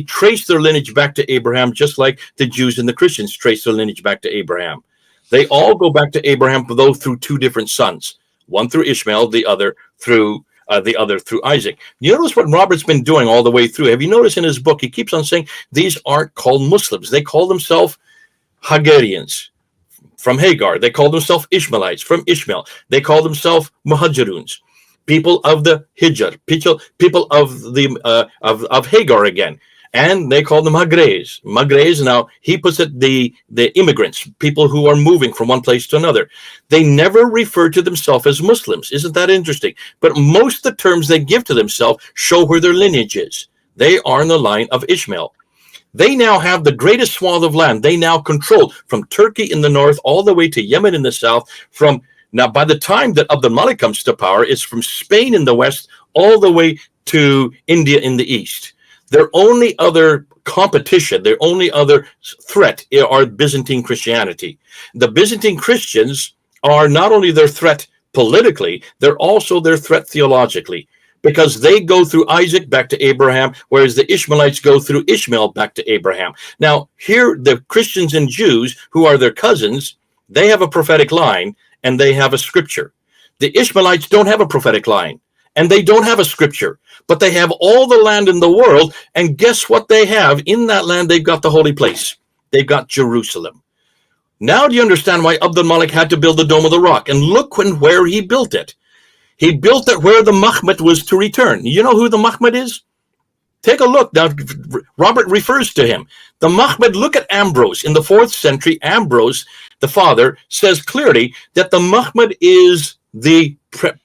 trace their lineage back to Abraham, just like the Jews and the Christians trace their lineage back to Abraham. They all go back to Abraham, though through two different sons, one through Ishmael, the other through Isaac. You notice what Robert's been doing all the way through. Have you noticed in his book, he keeps on saying these aren't called Muslims. They call themselves Hagarians from Hagar. They call themselves Ishmaelites from Ishmael. They call themselves Muhajiruns, people of the Hijr, people of the of Hagar again. And they call them Magrez. Magrez, now he puts it the immigrants, people who are moving from one place to another. They never refer to themselves as Muslims. Isn't that interesting? But most of the terms they give to themselves show where their lineage is. They are in the line of Ishmael. They now have the greatest swath of land. They now control from Turkey in the north all the way to Yemen in the south. Now, by the time that Abd al-Malik comes to power, it's from Spain in the west all the way to India in the east. Their only other competition, their only other threat are Byzantine Christianity. The Byzantine Christians are not only their threat politically, they're also their threat theologically, because they go through Isaac back to Abraham, whereas the Ishmaelites go through Ishmael back to Abraham. Now, here, the Christians and Jews, who are their cousins, they have a prophetic line and they have a scripture. The Ishmaelites don't have a prophetic line and they don't have a scripture, but they have all the land in the world. And guess what they have? In that land, they've got the holy place. They've got Jerusalem. Now do you understand why Abd al-Malik had to build the Dome of the Rock? And look where he built it. He built it where the Mahmud was to return. You know who the Mahmud is? Take a look. Now, Robert refers to him. The Mahmud, look at Ambrose. In the 4th century, Ambrose, the father, says clearly that the Mahmud is the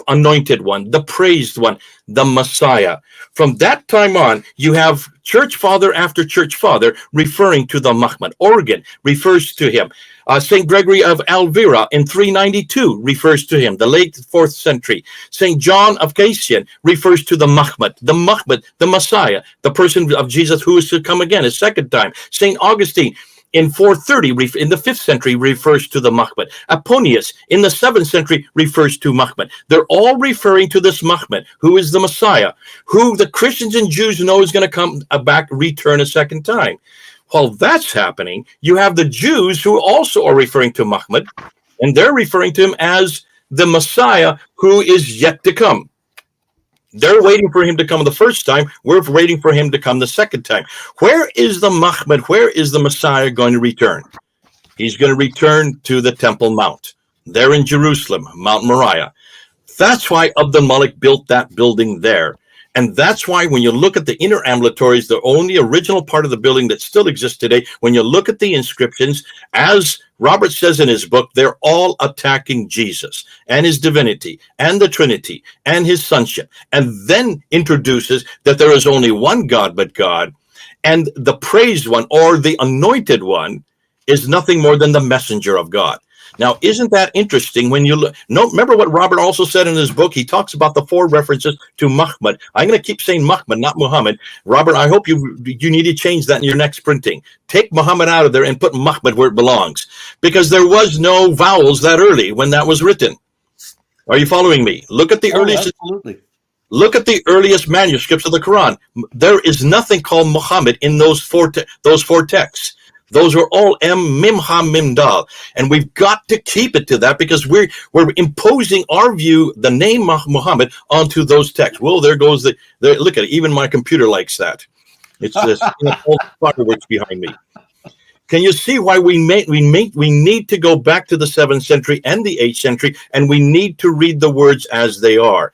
anointed one, the praised one, the Messiah. From that time on, you have church father after church father referring to the Mahmud. Origen refers to him. St. Gregory of Elvira in 392 refers to him, the late 4th century. St. John of Cassian refers to the Mahmud, the Messiah, the person of Jesus who is to come again a second time. St. Augustine in 430, in the 5th century, refers to the Mahmud. Apollonius in the 7th century refers to Mahmud. They're all referring to this Mahmud, who is the Messiah, who the Christians and Jews know is going to come back, return a second time. While that's happening, you have the Jews who also are referring to Mahmud, and they're referring to him as the Messiah who is yet to come. They're waiting for him to come the first time. We're waiting for him to come the second time. Where is the Mahmud? Where is the Messiah going to return? He's going to return to the Temple Mount. There in Jerusalem, Mount Moriah. That's why Abd al-Malik built that building there. And that's why when you look at the inner ambulatories, the only original part of the building that still exists today, when you look at the inscriptions, as Robert says in his book, they're all attacking Jesus and his divinity and the Trinity and his sonship, and then introduces that there is only one God but God, and the praised one or the anointed one is nothing more than the messenger of God. Now, isn't that interesting when you look? No, remember what Robert also said in his book? He talks about the 4 references to Mahmud. I'm going to keep saying Mahmud, not Muhammad. Robert, I hope you need to change that in your next printing. Take Muhammad out of there and put Mahmud where it belongs, because there was no vowels that early when that was written. Are you following me? Look at the earliest. Absolutely. Look at the earliest manuscripts of the Quran. There is nothing called Muhammad in those four texts. Those are all Mim Ha Mim Dal, and we've got to keep it to that, because we're imposing our view, the name Muhammad, onto those texts. Well, there goes look at it. Even my computer likes that. It's this all fireworks behind me. Can you see why we need to go back to the 7th century and the 8th century, and we need to read the words as they are?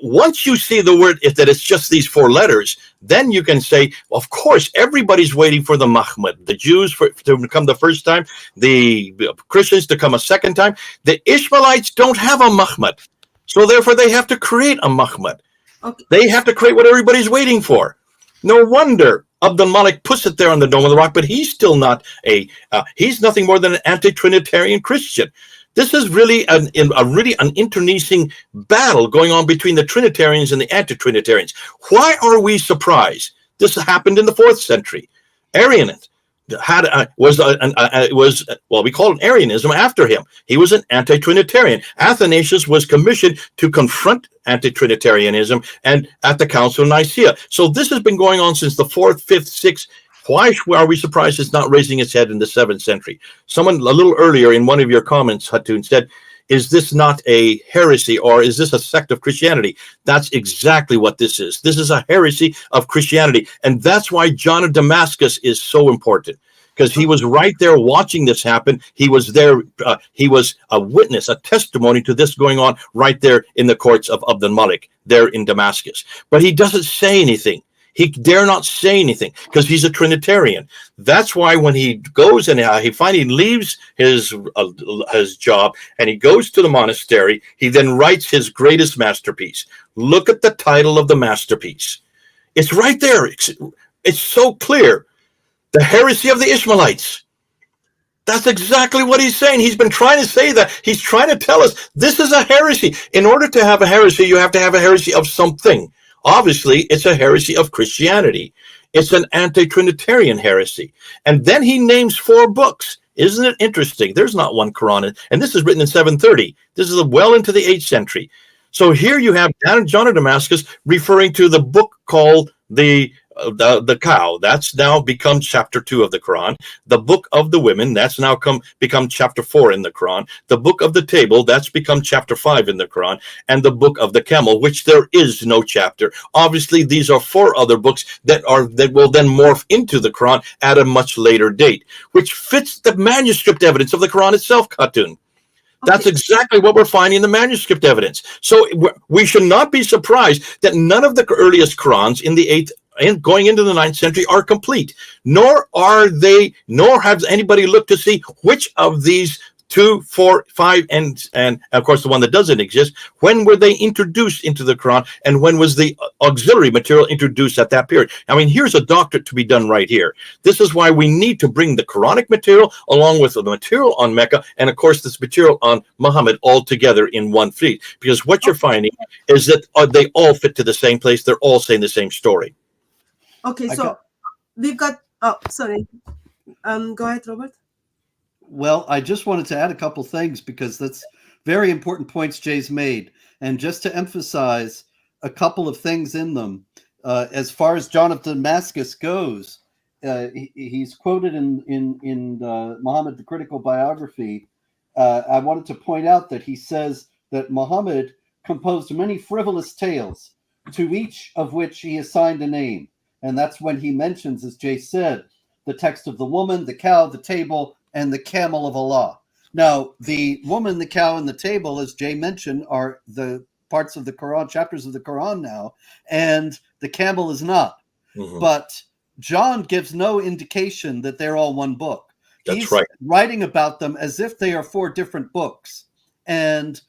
Once you see the word that it's just these 4 letters, then you can say, of course, everybody's waiting for the Mahmud. The Jews to come the first time, the Christians to come a second time. The Ishmaelites don't have a Mahmud, so therefore they have to create a Mahmud. Okay. They have to create what everybody's waiting for. No wonder Abd al-Malik puts it there on the Dome of the Rock, but he's still not he's nothing more than an anti-Trinitarian Christian. This is really an internecine battle going on between the Trinitarians and the anti-Trinitarians. Why are we surprised? This happened in the 4th century. Arianists, had was well, we call it Arianism after him. He was an anti-Trinitarian. Athanasius was commissioned to confront anti-Trinitarianism and at the Council of Nicaea. So this has been going on since the 4th, 5th, 6th. Why are we surprised it's not raising its head in the 7th century? Someone a little earlier in one of your comments, Hatun, said, is this not a heresy, or is this a sect of Christianity? That's exactly what this is. This is a heresy of Christianity. And that's why John of Damascus is so important, because he was right there watching this happen. He was there. He was a witness, a testimony to this going on right there in the courts of Abd al-Malik there in Damascus. But he doesn't say anything. He dare not say anything because he's a Trinitarian. That's why when he goes and he finally leaves his job and he goes to the monastery, he then writes his greatest masterpiece. Look at the title of the masterpiece. It's right there. It's so clear. The Heresy of the Ishmaelites. That's exactly what he's saying. He's been trying to say that. He's trying to tell us this is a heresy. In order to have a heresy, you have to have a heresy of something. Obviously, it's a heresy of Christianity. It's an anti-Trinitarian heresy. And then he names 4 books. Isn't it interesting? There's not one Quran. And this is written in 730. This is well into the 8th century. So here you have John of Damascus referring to the book called the cow. That's now become chapter 2 of the Quran. The book of the women, that's now become chapter 4 in the Quran. The book of the table, that's become chapter 5 in the Quran. And the book of the camel, which there is no chapter. Obviously, these are 4 other books that will then morph into the Quran at a much later date, which fits the manuscript evidence of the Quran itself, Khatun. That's exactly what we're finding in the manuscript evidence. So we should not be surprised that none of the earliest Qurans in the 8th and going into the 9th century are complete, nor has anybody looked to see which of these 2, 4, 5, and of course the one that doesn't exist, when were they introduced into the Quran, and when was the auxiliary material introduced at that period? I mean, here's a doctorate to be done right here. This is why we need to bring the Quranic material along with the material on Mecca, and of course this material on Muhammad all together in one feed, because what you're finding is that they all fit to the same place. They're all saying the same story. Okay, so we've got. Oh, sorry. Go ahead, Robert. Well, I just wanted to add a couple things because that's very important points Jay's made, and just to emphasize a couple of things in them. As far as John of Damascus goes, he's quoted in Muhammad, the Critical Biography. I wanted to point out that he says that Muhammad composed many frivolous tales, to each of which he assigned a name. And that's when he mentions, as Jay said, the text of the woman, the cow, the table, and the camel of Allah. Now, the woman, the cow, and the table, as Jay mentioned, are the parts of the Quran, chapters of the Quran now, and the camel is not. Mm-hmm. But John gives no indication that they're all one book. He's writing about them as if they are 4 different books. And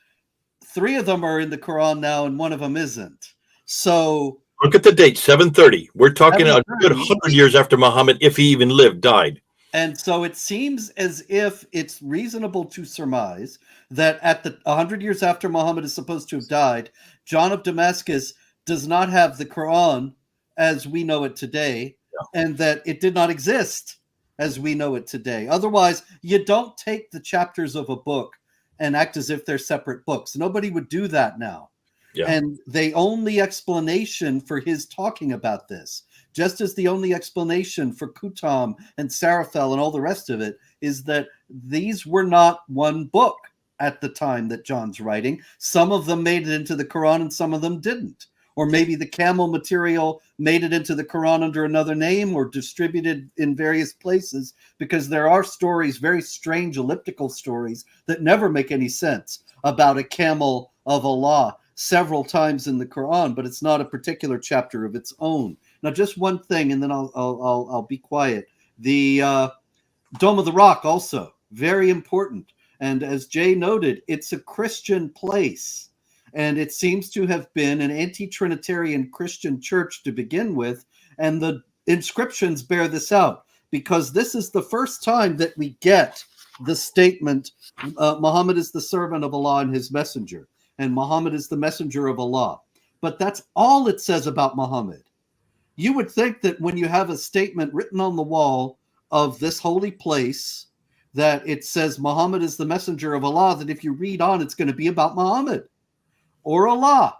3 of them are in the Quran now, and 1 of them isn't. So look at the date, 730. We're talking a good 100 years after Muhammad, if he even lived, died. And so it seems as if it's reasonable to surmise that at 100 years after Muhammad is supposed to have died, John of Damascus does not have the Quran as we know it today, and that it did not exist as we know it today. Otherwise, you don't take the chapters of a book and act as if they're separate books. Nobody would do that now. Yeah. And the only explanation for his talking about this, just as the only explanation for Kutam and Seraphel and all the rest of it, is that these were not one book at the time that John's writing. Some of them made it into the Quran and some of them didn't. Or maybe the camel material made it into the Quran under another name or distributed in various places, because there are stories, very strange elliptical stories that never make any sense about a camel of Allah several times in the Quran, but it's not a particular chapter of its own. Now, just one thing, and then I'll be quiet. The Dome of the Rock also very important, and as Jay noted, it's a Christian place, and it seems to have been an anti-Trinitarian Christian church to begin with, and the inscriptions bear this out, because this is the first time that we get the statement, Muhammad is the servant of Allah and his messenger, and Muhammad is the messenger of Allah. But that's all it says about Muhammad. You would think that when you have a statement written on the wall of this holy place that it says Muhammad is the messenger of Allah, that if you read on, it's going to be about Muhammad or Allah.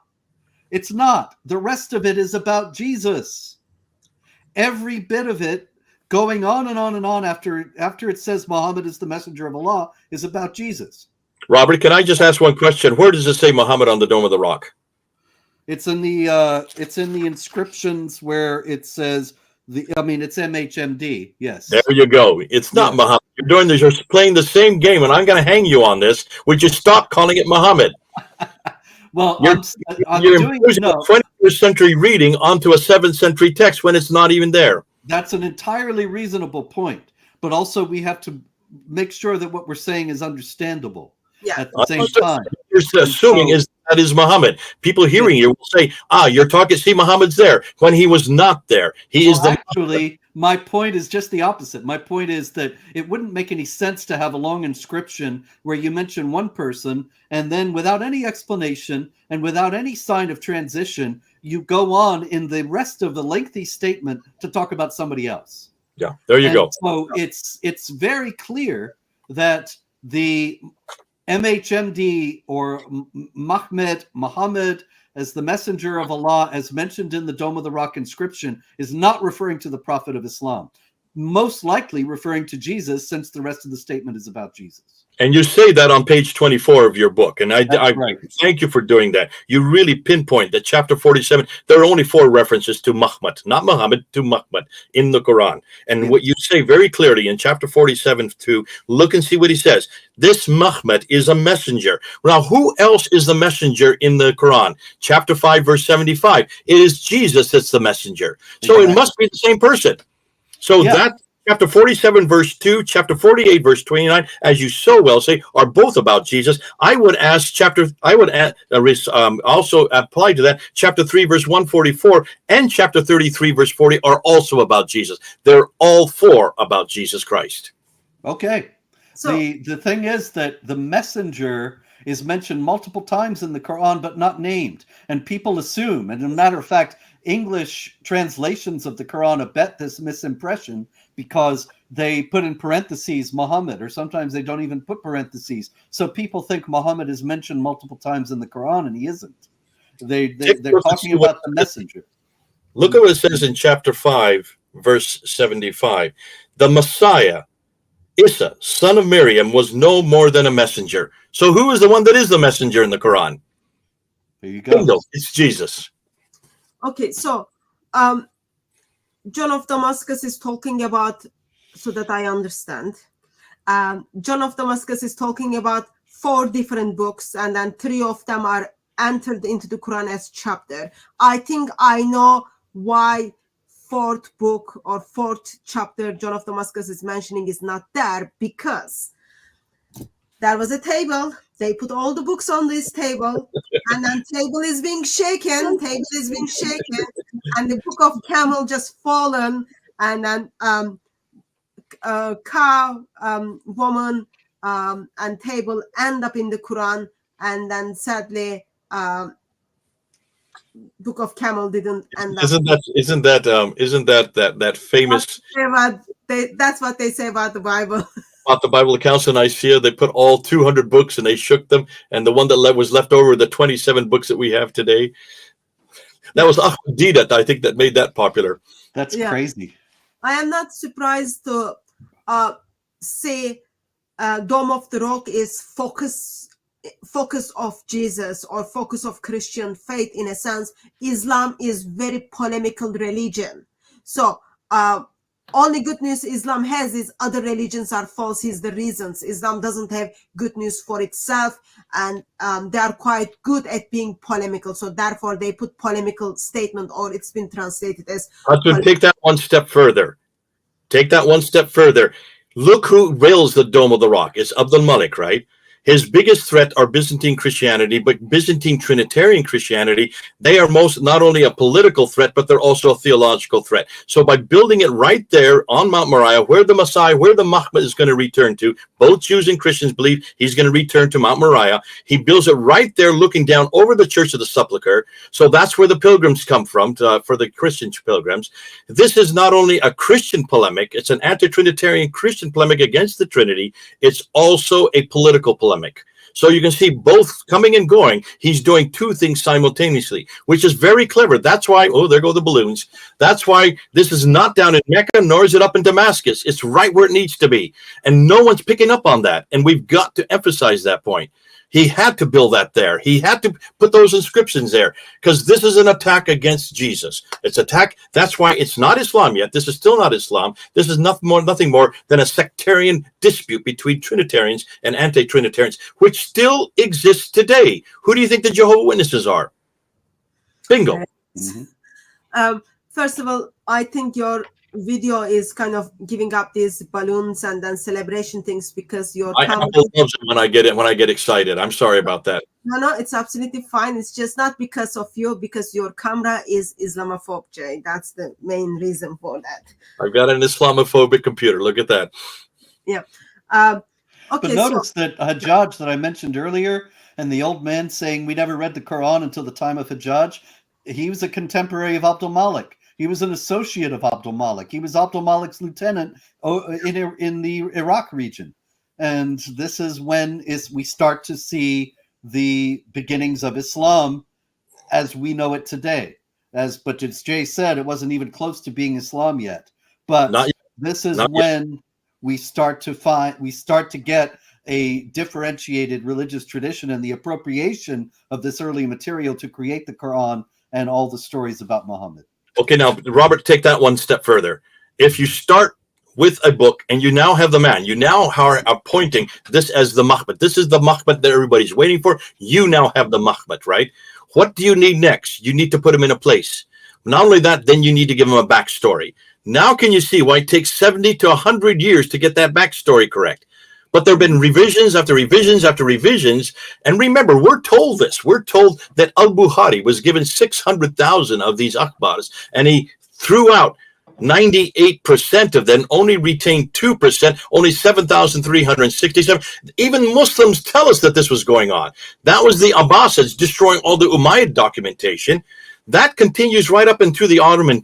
It's not. The rest of it is about Jesus. Every bit of it going on and on and on after it says Muhammad is the messenger of Allah is about Jesus. Robert, can I just ask one question? Where does it say Muhammad on the Dome of the Rock? It's in the inscriptions where it says it's MHMD. Yes. There you go. It's not Muhammad. You're playing the same game, and I'm going to hang you on this. Would you stop calling it Muhammad? Well, you're imposing a 21st century reading onto a 7th century text when it's not even there. That's an entirely reasonable point, but also we have to make sure that what we're saying is understandable at the same time. You're assuming that is Muhammad. People hearing you will say, you're talking, see, Muhammad's there, when he was not there. Actually, my point is just the opposite. My point is that it wouldn't make any sense to have a long inscription where you mention one person and then without any explanation and without any sign of transition, you go on in the rest of the lengthy statement to talk about somebody else. Yeah, there you go. So it's very clear that the MHMD or Muhammad as the messenger of Allah, as mentioned in the Dome of the Rock inscription, is not referring to the Prophet of Islam. Most likely referring to Jesus, since the rest of the statement is about Jesus. And you say that on page 24 of your book. And I right. Thank you for doing that. You really pinpoint that chapter 47. There are only 4 references to Muhammad, not Muhammad, to Muhammad in the Quran. And what you say very clearly in chapter 47 to look and see what he says. This Muhammad is a messenger. Now, who else is the messenger in the Quran? Chapter 5, verse 75. It is Jesus that's the messenger. So it must be the same person. So that chapter 47, verse 2, chapter 48, verse 29, as you so well say, are both about Jesus. I would also apply to that. Chapter 3, verse 144 and chapter 33, verse 40 are also about Jesus. They're all 4 about Jesus Christ. Okay. So the thing is that the messenger is mentioned multiple times in the Quran, but not named. And people assume, and as a matter of fact, English translations of the Quran abet this misimpression because they put in parentheses Muhammad, or sometimes they don't even put parentheses. So people think Muhammad is mentioned multiple times in the Quran, and he isn't. They're talking about the messenger. Look at what it says in chapter 5, verse 75. The Messiah, Isa, son of Miriam, was no more than a messenger. So who is the one that is the messenger in the Quran? There you go. It's Jesus. Okay, so John of Damascus is talking about, so that I understand, John of Damascus is talking about 4 different books, and then 3 of them are entered into the Quran as chapter. I think I know why 4th book or 4th chapter John of Damascus is mentioning is not there, because there was a table. They put all the books on this table, and then table is being shaken, and the book of camel just fallen, and then cow, woman, and table end up in the Quran, and then sadly, book of camel didn't end up. Isn't that famous? That's what they say about the Bible. About the Bible accounts in Nicaea, they put all 200 books and they shook them, and the one that was left over were the 27 books that we have today. That was Ahmad Didat, I think, that made that popular. That's crazy. I am not surprised to say Dome of the Rock is focus of Jesus or focus of Christian faith. In a sense, Islam is very polemical religion. So only good news Islam has is other religions are false is the reasons. Islam doesn't have good news for itself, and they are quite good at being polemical. So therefore they put polemical statement, or it's been translated as. Take that one step further. Look who rails the Dome of the Rock. It's Abdul Malik, right? His biggest threat are Byzantine Christianity, but Byzantine Trinitarian Christianity, they are not only a political threat, but they're also a theological threat. So by building it right there on Mount Moriah, where the Messiah, where the Mahmad is going to return to, both Jews and Christians believe he's going to return to Mount Moriah. He builds it right there looking down over the Church of the Sepulchre. So that's where the pilgrims come from, for the Christian pilgrims. This is not only a Christian polemic, it's an anti-Trinitarian Christian polemic against the Trinity. It's also a political polemic. So you can see both coming and going. He's doing two things simultaneously, which is very clever. That's why, oh, there go the balloons. That's why this is not down in Mecca, nor is it up in Damascus. It's right where it needs to be. And no one's picking up on that. And we've got to emphasize that point. He had to build that there. He had to put those inscriptions there because this is an attack against Jesus. It's attack. That's why it's not Islam yet. This is still not Islam. This is nothing more than a sectarian dispute between Trinitarians and anti-Trinitarians, which still exists today. Who do you think the Jehovah's Witnesses are? Bingo. First of all, I think your video is kind of giving up these balloons and then celebration things because your I love when I get excited. I'm sorry about that. No, it's absolutely fine. It's just not because of you, because your camera is Islamophobe, Jay. That's the main reason for that. I've got an Islamophobic computer. Look at that. Yeah. But Okay. notice that Hajjaj that I mentioned earlier, and the old man saying we never read the Quran until the time of Hajjaj, he was a contemporary of Abdul Malik. He was an associate of Abdul Malik. He was Abdul Malik's lieutenant in the Iraq region. And this is when we start to see the beginnings of Islam as we know it today. But as Jay said, it wasn't even close to being Islam yet. But this is when we start to get a differentiated religious tradition and the appropriation of this early material to create the Quran and all the stories about Muhammad. Okay, now, Robert, take that one step further. If you start with a book and you now have the man, you now are appointing this as the Mahmad. This is the Mahmad that everybody's waiting for. You now have the Mahmad, right? What do you need next? You need to put him in a place. Not only that, then you need to give him a backstory. Now can you see why it takes 70 to 100 years to get that backstory correct? But there have been revisions after revisions after revisions. And remember, we're told this. We're told that al-Bukhari was given 600,000 of these akhbars, and he threw out 98% of them, only retained 2%, only 7,367. Even Muslims tell us that this was going on. That was the Abbasids destroying all the Umayyad documentation. That continues right up into the Ottoman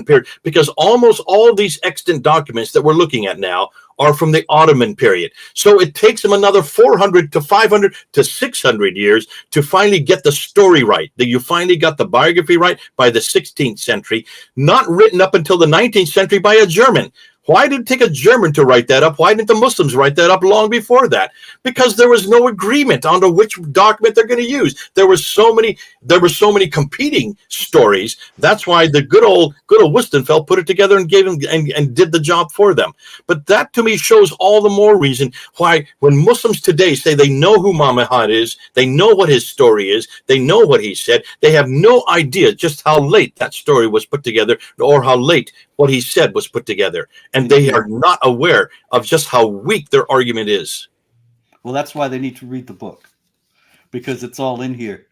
period, because almost all of these extant documents that we're looking at now are from the Ottoman period. So it takes them another 400 to 500 to 600 years to finally get the story right. That you finally got the biography right by the 16th century, not written up until the 19th century by a German. Why did it take a German to write that up? Why didn't the Muslims write that up long before that? Because there was no agreement on which document they're going to use. There were so many competing stories. That's why the good old Wostenfeld put it together and gave them and did the job for them. But that to me shows all the more reason why when Muslims today say they know who Muhammad is, they know what his story is, they know what he said, they have no idea just how late that story was put together or how late what he said was put together. And they are not aware of just how weak their argument is. Well, that's why they need to read the book, because it's all in here,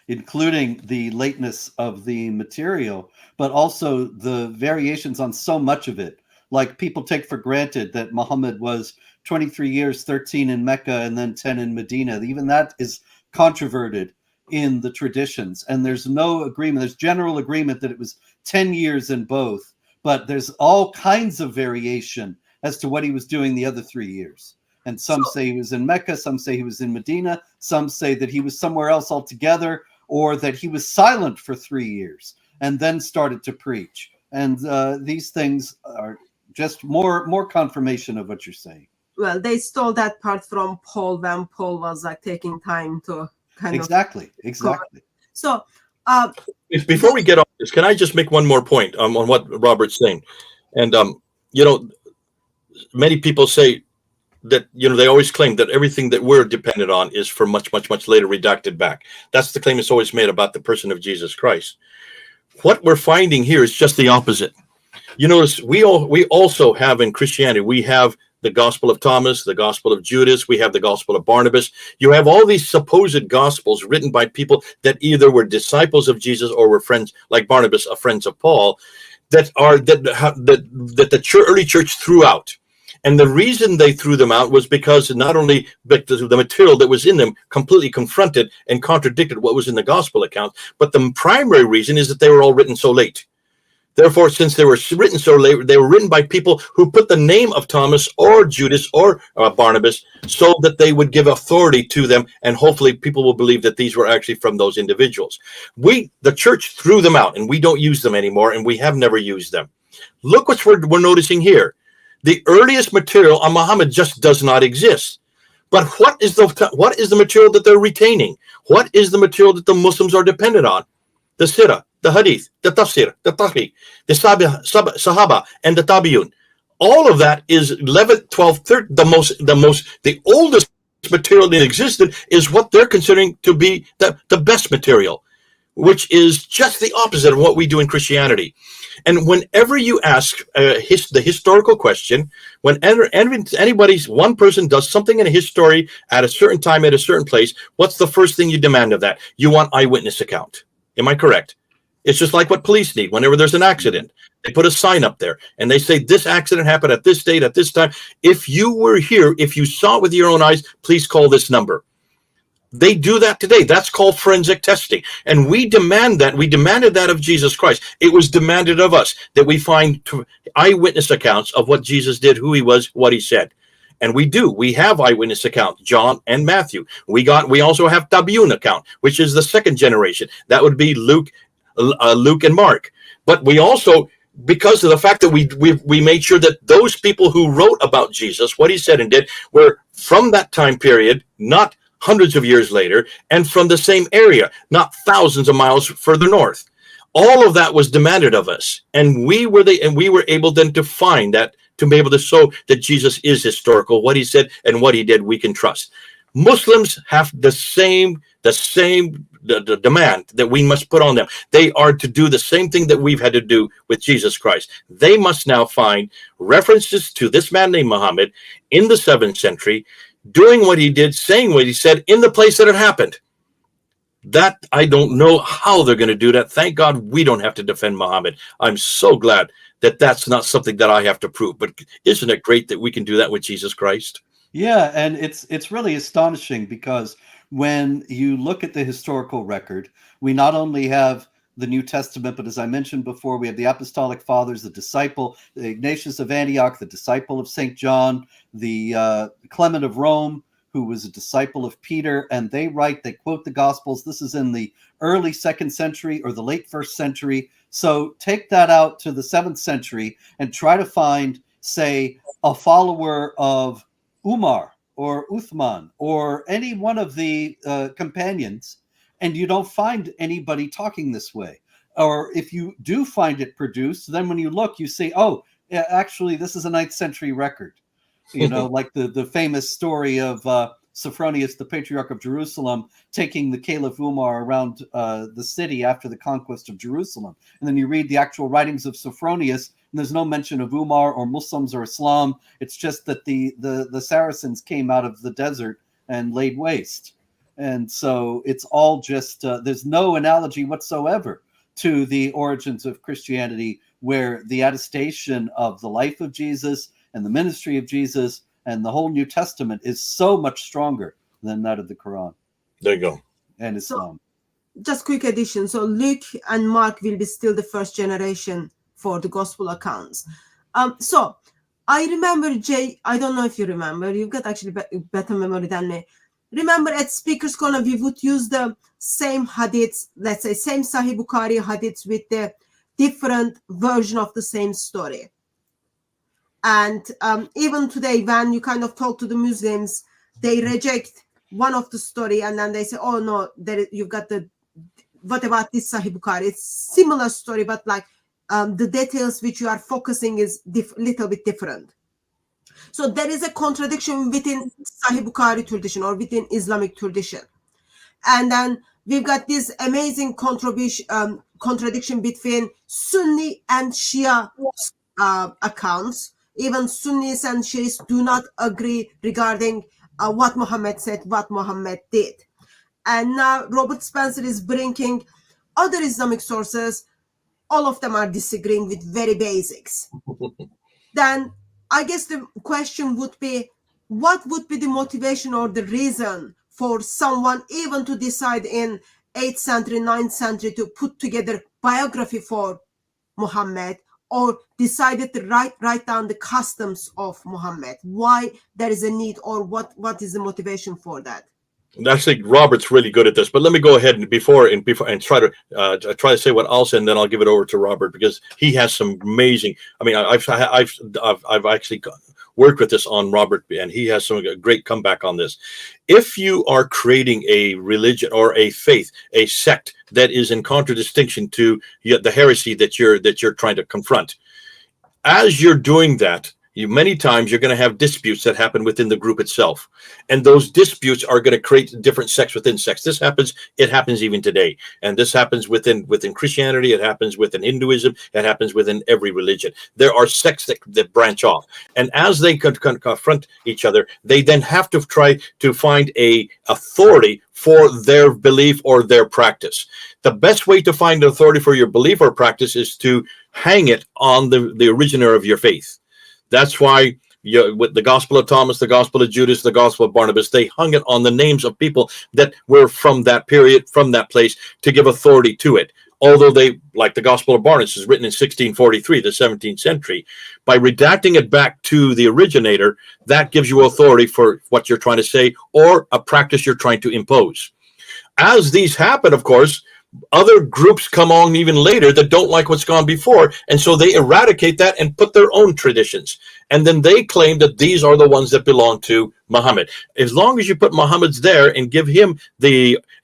including the lateness of the material, but also the variations on so much of it. Like, people take for granted that Muhammad was 23 years, 13 in Mecca, and then 10 in Medina. Even that is controverted in the traditions. And there's no agreement. There's general agreement that it was 10 years in both. But there's all kinds of variation as to what he was doing the other 3 years. And some say he was in Mecca, some say he was in Medina, some say that he was somewhere else altogether, or that he was silent for 3 years and then started to preach. And these things are just more confirmation of what you're saying. Well, they stole that part from Paul when Paul was like taking time to kind of... Exactly. So... Before we get off this, can I just make one more point on what Robert's saying? And, many people say that, they always claim that everything that we're dependent on is for much, much, much later redacted back. That's the claim that's always made about the person of Jesus Christ. What we're finding here is just the opposite. You notice we also have in Christianity, we have the Gospel of Thomas, the Gospel of Judas. We have the Gospel of Barnabas. You have all these supposed Gospels written by people that either were disciples of Jesus or were friends, like Barnabas, friends of Paul, that the early church threw out. And the reason they threw them out was because not only the material that was in them completely confronted and contradicted what was in the gospel account, but the primary reason is that they were all written so late. Therefore, since they were written so late, they were written by people who put the name of Thomas or Judas or Barnabas so that they would give authority to them, and hopefully people will believe that these were actually from those individuals. The church threw them out, and we don't use them anymore, and we have never used them. Look what we're noticing here. The earliest material on Muhammad just does not exist. But what is the material that they're retaining? What is the material that the Muslims are dependent on? The Sirah, the Hadith, the Tafsir, the Taqi, the Sahaba, and the Tabi'un. All of that is 11th, 12th, 13th. The oldest material that existed is what they're considering to be the best material, which is just the opposite of what we do in Christianity. And whenever you ask the historical question, whenever one person does something in a history at a certain time, at a certain place, what's the first thing you demand of that? You want eyewitness account. Am I correct? It's just like what police need. Whenever there's an accident, they put a sign up there and they say, this accident happened at this date, at this time. If you were here, if you saw it with your own eyes, please call this number. They do that today. That's called forensic testing. And we demand that. We demanded that of Jesus Christ. It was demanded of us that we find eyewitness accounts of what Jesus did, who he was, what he said. And we do. We have eyewitness accounts, John and Matthew. We also have Tabi'un account, which is the second generation. That would be Luke and Mark. But we also, because of the fact that we made sure that those people who wrote about Jesus, what he said and did, were from that time period, not hundreds of years later, and from the same area, not thousands of miles further north. All of that was demanded of us, and we were able then to find that, to be able to show that Jesus is historical. What he said and what he did, we can trust. Muslims have the same demand that we must put on them. They are to do the same thing that we've had to do with Jesus Christ. They must now find references to this man named Muhammad in the 7th century, doing what he did, saying what he said in the place that it happened. That, I don't know how they're going to do that. Thank God we don't have to defend Muhammad. I'm so glad that that's not something that I have to prove. But isn't it great that we can do that with Jesus Christ? Yeah, and it's really astonishing, because when you look at the historical record, we not only have the New Testament, but as I mentioned before, we have the Apostolic Fathers, the Ignatius of Antioch, the disciple of St. John, the Clement of Rome, who was a disciple of Peter, and they quote the Gospels. This is in the early 2nd century or the late 1st century. So take that out to the 7th century and try to find, say, a follower of Umar or Uthman or any one of the companions, and you don't find anybody talking this way. Or if you do find it produced, then when you look, you say, oh, actually, this is a 9th century record. You know, like the famous story of Sophronius, the Patriarch of Jerusalem, taking the Caliph Umar around the city after the conquest of Jerusalem. And then you read the actual writings of Sophronius, and there's no mention of Umar or Muslims or Islam. It's just that the Saracens came out of the desert and laid waste. And so it's all just, there's no analogy whatsoever to the origins of Christianity, where the attestation of the life of Jesus and the ministry of Jesus and the whole New Testament is so much stronger than that of the Quran. There you go. And Islam. So, just quick addition. So Luke and Mark will be still the first generation for the gospel accounts. So I remember, Jay, I don't know if you remember, you've got actually better memory than me. Remember at Speaker's Corner, we would use the same hadiths, let's say same Sahih Bukhari hadiths with the different version of the same story. And even today, when you kind of talk to the Muslims, they reject one of the story, and then they say, oh no, you've got what about this Sahih Bukhari? It's similar story, but like the details which you are focusing is little bit different. So there is a contradiction within Sahih Bukhari tradition or within Islamic tradition. And then we've got this amazing contradiction between Sunni and Shia accounts. Even Sunnis and Shiites do not agree regarding what Muhammad said, what Muhammad did. And now Robert Spencer is bringing other Islamic sources. All of them are disagreeing with very basics. Then I guess the question would be, what would be the motivation or the reason for someone even to decide in 8th century, 9th century to put together biography for Muhammad, or decided to write down the customs of Muhammad? Why there is a need, or what is the motivation for that? I think Robert's really good at this, but let me go ahead and before and try to say what I'll say, and then I'll give it over to Robert because he has some amazing. I mean, I've actually worked with this on Robert, and he has some great comeback on this. If you are creating a religion or a faith, a sect that is in contradistinction to the heresy that you're trying to confront, as you're doing that, many times you're going to have disputes that happen within the group itself, and those disputes are going to create different sects within sects. It happens even today, and this happens within Christianity. It happens within Hinduism. It happens within every religion. There are sects that branch off, and as they confront each other, they then have to try to find a authority for their belief or their practice. The best way to find authority for your belief or practice is to hang it on the originator of your faith. That's why with the Gospel of Thomas, the Gospel of Judas, the Gospel of Barnabas, they hung it on the names of people that were from that period, from that place, to give authority to it. Although they, like the Gospel of Barnabas, is written in 1643, the 17th century. By redacting it back to the originator, that gives you authority for what you're trying to say or a practice you're trying to impose. As these happen, of course, other groups come on even later that don't like what's gone before, and so they eradicate that and put their own traditions, and then they claim that these are the ones that belong to Muhammad. As long as you put Muhammad's there and give him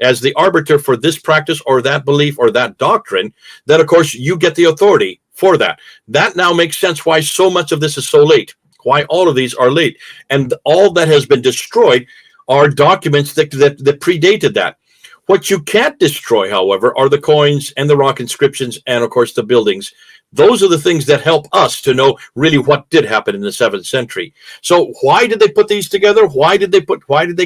as the arbiter for this practice or that belief or that doctrine, then of course you get the authority for that. That now makes sense why so much of this is so late, why all of these are late, and all that has been destroyed are documents that predated that. What you can't destroy, however, are the coins and the rock inscriptions and, of course, the buildings. Those are the things that help us to know really what did happen in the 7th century. So why did they put these together? Why did they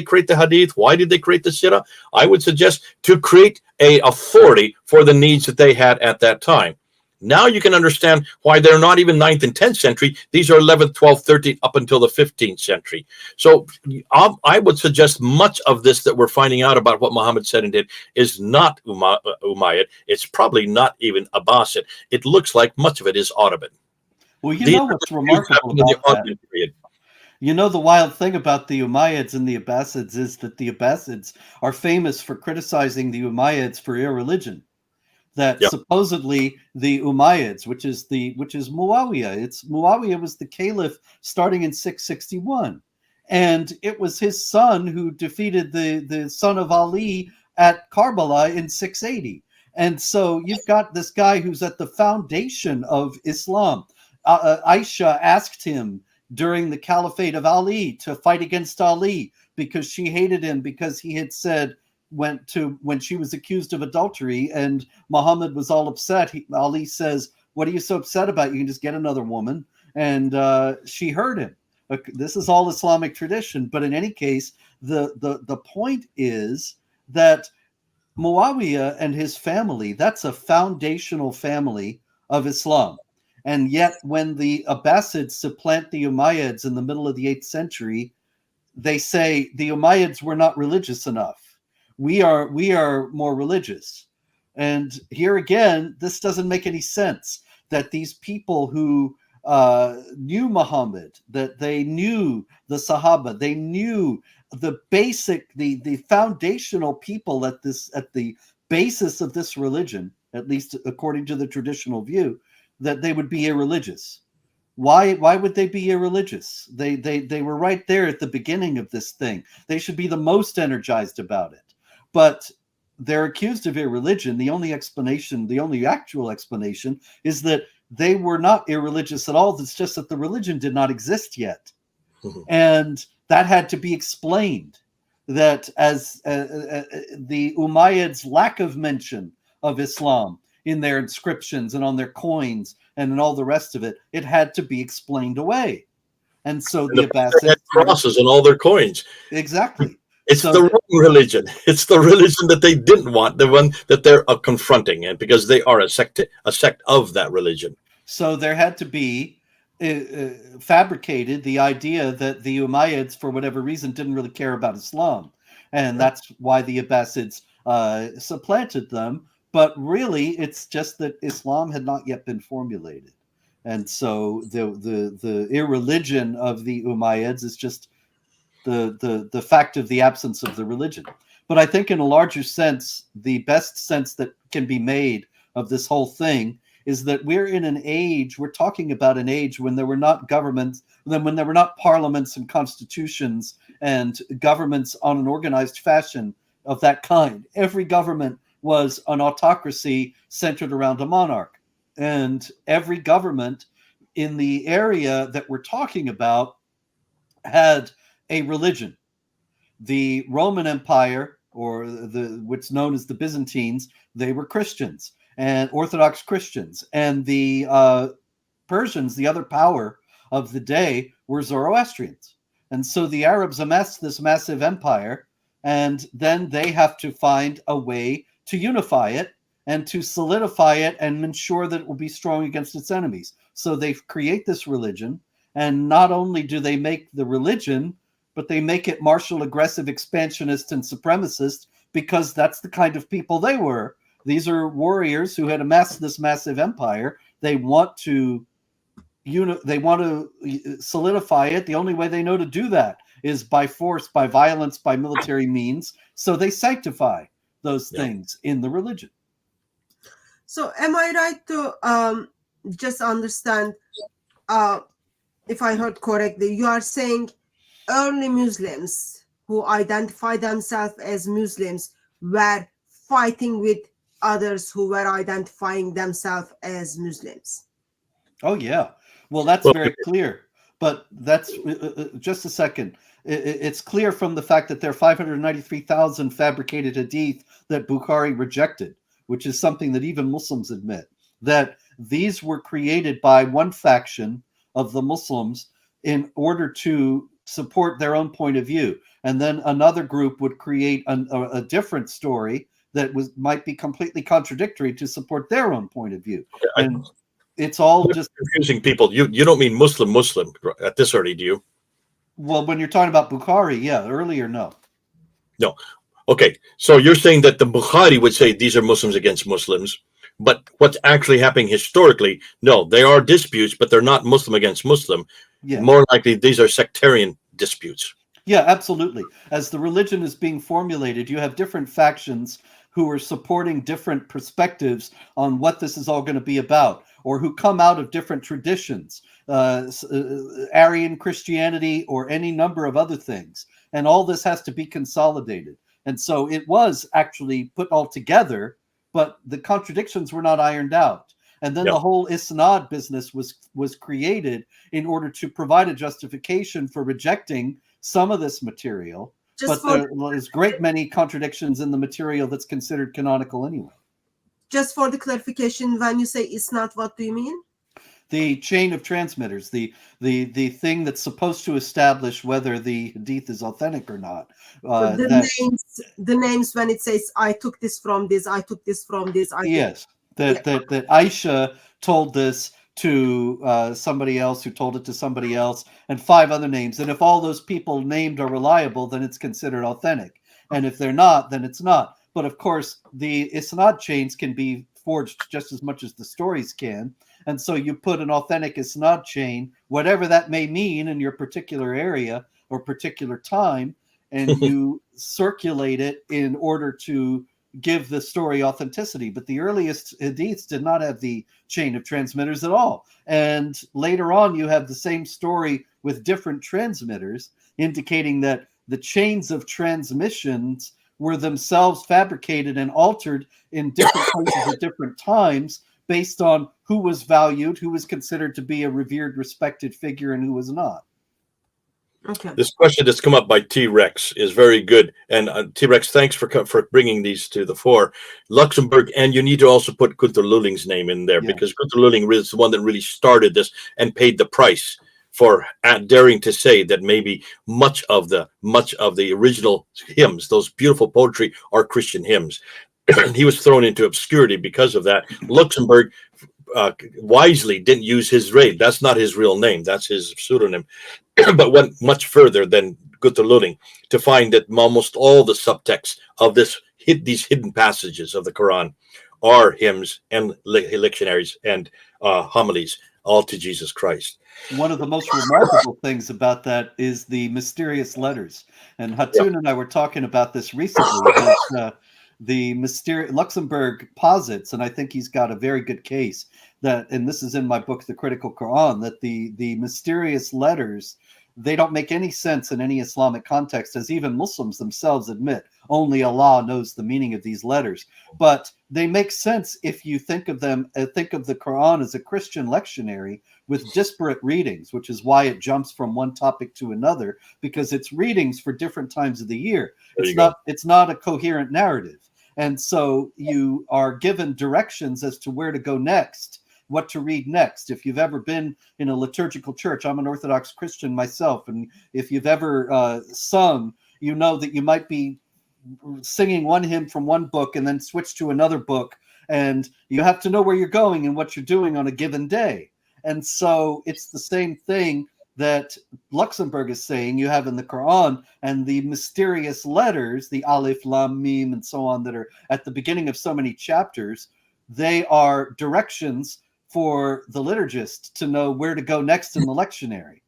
create the Hadith? Why did they create the Sirah? I would suggest to create a authority for the needs that they had at that time. Now you can understand why they're not even 9th and 10th century. These are 11th, 12th, 13th, up until the 15th century. So I would suggest much of this that we're finding out about what Muhammad said and did is not Umayyad. It's probably not even Abbasid. It looks like much of it is Ottoman. Well, you know what's remarkable about that? You know, the wild thing about the Umayyads and the Abbasids is that the Abbasids are famous for criticizing the Umayyads for irreligion. That supposedly the Umayyads, which is Muawiyah, Muawiyah was the caliph starting in 661, and it was his son who defeated the son of Ali at Karbala in 680. And so you've got this guy who's at the foundation of Islam. Aisha asked him during the caliphate of Ali to fight against Ali because she hated him because he had said, when she was accused of adultery and Muhammad was all upset, Ali says, "What are you so upset about? You can just get another woman." And she heard him. This is all Islamic tradition. But in any case, the point is that Muawiyah and his family, that's a foundational family of Islam. And yet when the Abbasids supplant the Umayyads in the middle of the 8th century, they say the Umayyads were not religious enough. We are more religious. And here again, this doesn't make any sense that these people who knew Muhammad, that they knew the Sahaba, they knew the basic, the foundational people at the basis of this religion, at least according to the traditional view, that they would be irreligious. Why would they be irreligious? They were right there at the beginning of this thing. They should be the most energized about it. But they're accused of irreligion. The only actual explanation is that they were not irreligious at all. It's just that the religion did not exist yet. Mm-hmm. And that had to be explained, that as the Umayyads' lack of mention of Islam in their inscriptions and on their coins and in all the rest of it. It had to be explained away. And so And the they Abbasids had crosses on all their coins. exactly. It's So the wrong religion. It's the religion that they didn't want, the one that they're confronting, and because they are a sect of that religion. So there had to be fabricated the idea that the Umayyads, for whatever reason, didn't really care about Islam. And that's why the Abbasids supplanted them. But really, it's just that Islam had not yet been formulated. And so the irreligion of the Umayyads is just the fact of the absence of the religion. But I think in a larger sense, the best sense that can be made of this whole thing is that we're in an age, we're talking about an age when there were not governments, when there were not parliaments and constitutions and governments on an organized fashion of that kind. Every government was an autocracy centered around a monarch. And every government in the area that we're talking about had a religion. The Roman Empire, or what's known as the Byzantines, they were Christians and Orthodox Christians. And the Persians, the other power of the day, were Zoroastrians. And so the Arabs amassed this massive empire, and then they have to find a way to unify it and to solidify it and ensure that it will be strong against its enemies. So they create this religion, and not only do they make the religion, but they make it martial, aggressive, expansionist, and supremacist, because that's the kind of people they were. These are warriors who had amassed this massive empire. They want to solidify it. The only way they know to do that is by force, by violence, by military means. So they sanctify those things in the religion. So am I right to just understand, if I heard correctly, you are saying early Muslims who identify themselves as Muslims were fighting with others who were identifying themselves as Muslims? Oh, yeah. Well, that's very clear. But that's just a second. It's clear from the fact that there are 593,000 fabricated hadith that Bukhari rejected, which is something that even Muslims admit, that these were created by one faction of the Muslims in order to support their own point of view. And then another group would create a different story that might be completely contradictory to support their own point of view. And it's all just confusing people. You don't mean Muslim at this early, do you? Well, when you're talking about Bukhari, yeah. Earlier, no. No. Okay. So you're saying that the Bukhari would say these are Muslims against Muslims, but what's actually happening historically, no, they are disputes, but they're not Muslim against Muslim. Yeah. More likely, these are sectarian disputes. Yeah, absolutely. As the religion is being formulated, you have different factions who are supporting different perspectives on what this is all going to be about, or who come out of different traditions, Aryan Christianity, or any number of other things. And all this has to be consolidated. And so it was actually put all together, but the contradictions were not ironed out. And then the whole Isnad business was created in order to provide a justification for rejecting some of this material. But there's great many contradictions in the material that's considered canonical anyway. Just for the clarification, when you say Isnad, what do you mean? The chain of transmitters, the thing that's supposed to establish whether the hadith is authentic or not. The names when it says, I took this from this, I took this from this. That Aisha told this to somebody else who told it to somebody else, and 5 other names. And if all those people named are reliable, then it's considered authentic. And if they're not, then it's not. But of course, the Isnad chains can be forged just as much as the stories can. And so you put an authentic Isnad chain, whatever that may mean in your particular area or particular time, and you circulate it in order to give the story authenticity. But the earliest hadiths did not have the chain of transmitters at all. And later on, you have the same story with different transmitters, indicating that the chains of transmissions were themselves fabricated and altered in different places at different times based on who was valued, who was considered to be a revered, respected figure, and who was not. Okay. This question that's come up by T-Rex is very good. And T-Rex, thanks for bringing these to the fore. Luxembourg, and you need to also put Gunther Lulling's name in there, Yeah. because Gunther Lulling is the one that really started this and paid the price for daring to say that maybe much of the original hymns, those beautiful poetry, are Christian hymns. He was thrown into obscurity because of that. Luxembourg wisely didn't use his name. That's not his real name. That's his pseudonym. But went much further than Gunther Lulling to find that almost all the subtexts of these hidden passages of the Quran are hymns and lectionaries and homilies, all to Jesus Christ. One of the most remarkable things about that is the mysterious letters. And Hatun and I were talking about this recently. That, the mysterious Luxembourg posits, and I think he's got a very good case, that, and this is in my book, The Critical Quran, that the mysterious letters, they don't make any sense in any Islamic context, as even Muslims themselves admit. Only Allah knows the meaning of these letters. But they make sense if you think of them, think of the Quran as a Christian lectionary with disparate readings, which is why it jumps from one topic to another, because it's readings for different times of the year. It's not a coherent narrative. And so you are given directions as to where to go next, what to read next. If you've ever been in a liturgical church, I'm an Orthodox Christian myself, and if you've ever sung, you know that you might be singing one hymn from one book and then switch to another book, and you have to know where you're going and what you're doing on a given day. And so it's the same thing that Luxembourg is saying you have in the Quran, and the mysterious letters, the Alif, Lam, Mim, and so on, that are at the beginning of so many chapters, they are directions for the liturgist to know where to go next in the lectionary,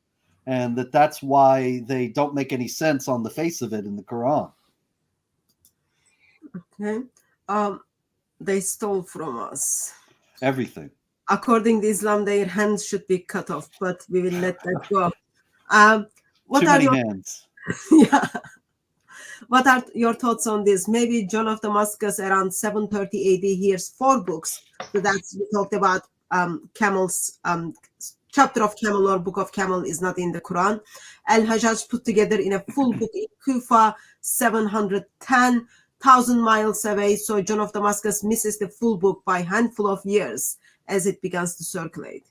and that's why they don't make any sense on the face of it in the Quran. Okay. They stole from us Everything. According to Islam, their hands should be cut off, but we will let that go. What Too are many your hands. yeah? What are your thoughts on this? Maybe John of Damascus around 730 AD hears 4 books. So that's, we talked about Camel's chapter of Camel or book of Camel is not in the Quran. Al-Hajjaj put together in a full book in Kufa, 710,000 miles away. So John of Damascus misses the full book by a handful of years as it begins to circulate.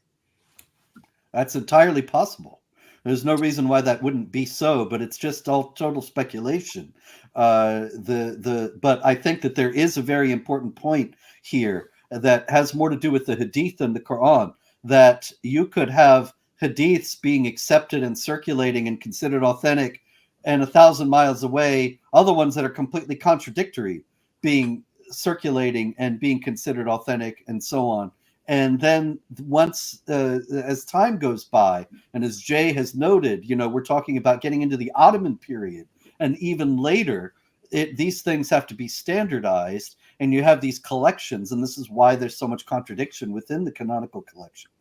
That's entirely possible. There's no reason why that wouldn't be so, but it's just all total speculation. But I think that there is a very important point here that has more to do with the Hadith than the Quran, that you could have Hadiths being accepted and circulating and considered authentic, and 1,000 miles away, other ones that are completely contradictory being circulating and being considered authentic, and so on. And then once, as time goes by, and as Jay has noted, we're talking about getting into the Ottoman period, and even later, these things have to be standardized, and you have these collections, and this is why there's so much contradiction within the canonical collections.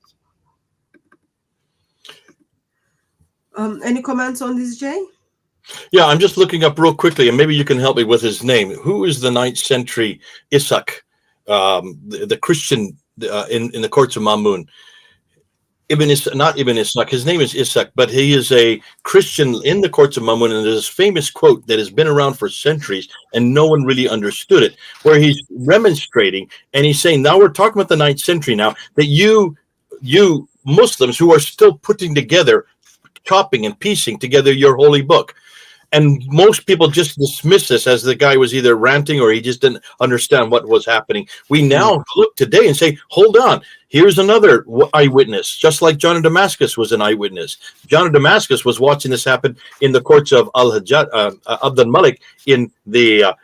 Any comments on this, Jay? Yeah, I'm just looking up real quickly, and maybe you can help me with his name. Who is the 9th century Ishaq, the Christian in the courts of Mamun? Not Ibn Ishaq. His name is Ishaq, but he is a Christian in the courts of Mamun, and there's this famous quote that has been around for centuries, and no one really understood it, where he's remonstrating, and he's saying, now we're talking about the 9th century now, that you Muslims who are still putting together, chopping and piecing together your holy book. And most people just dismiss this as the guy was either ranting or he just didn't understand what was happening. We now look today and say, hold on, here's another eyewitness, just like John of Damascus was an eyewitness. John of Damascus was watching this happen in the courts of Abd al-Malik in the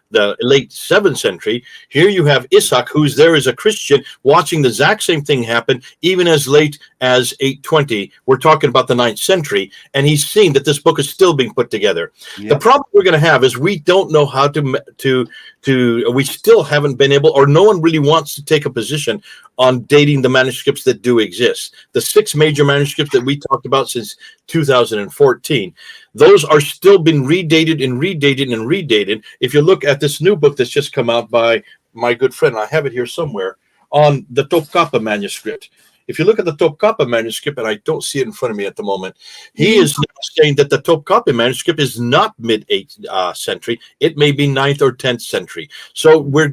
late 7th century. Here you have Ishaq, who's there as a Christian, watching the exact same thing happen, even as late as 820. We're talking about the 9th century, and he's seen that this book is still being put together. Yep. The problem we're going to have is we don't know how we still haven't been able, or no one really wants to take a position on dating the manuscripts that do exist. The 6 major manuscripts that we talked about since 2014, those are still been redated and redated and redated. If you look at this new book that's just come out by my good friend, I have it here somewhere, on the Topkapi manuscript. If you look at the Topkapi manuscript, and I don't see it in front of me at the moment, he is now saying that the Topkapi manuscript is not mid-8th century. It may be 9th or 10th century. So we're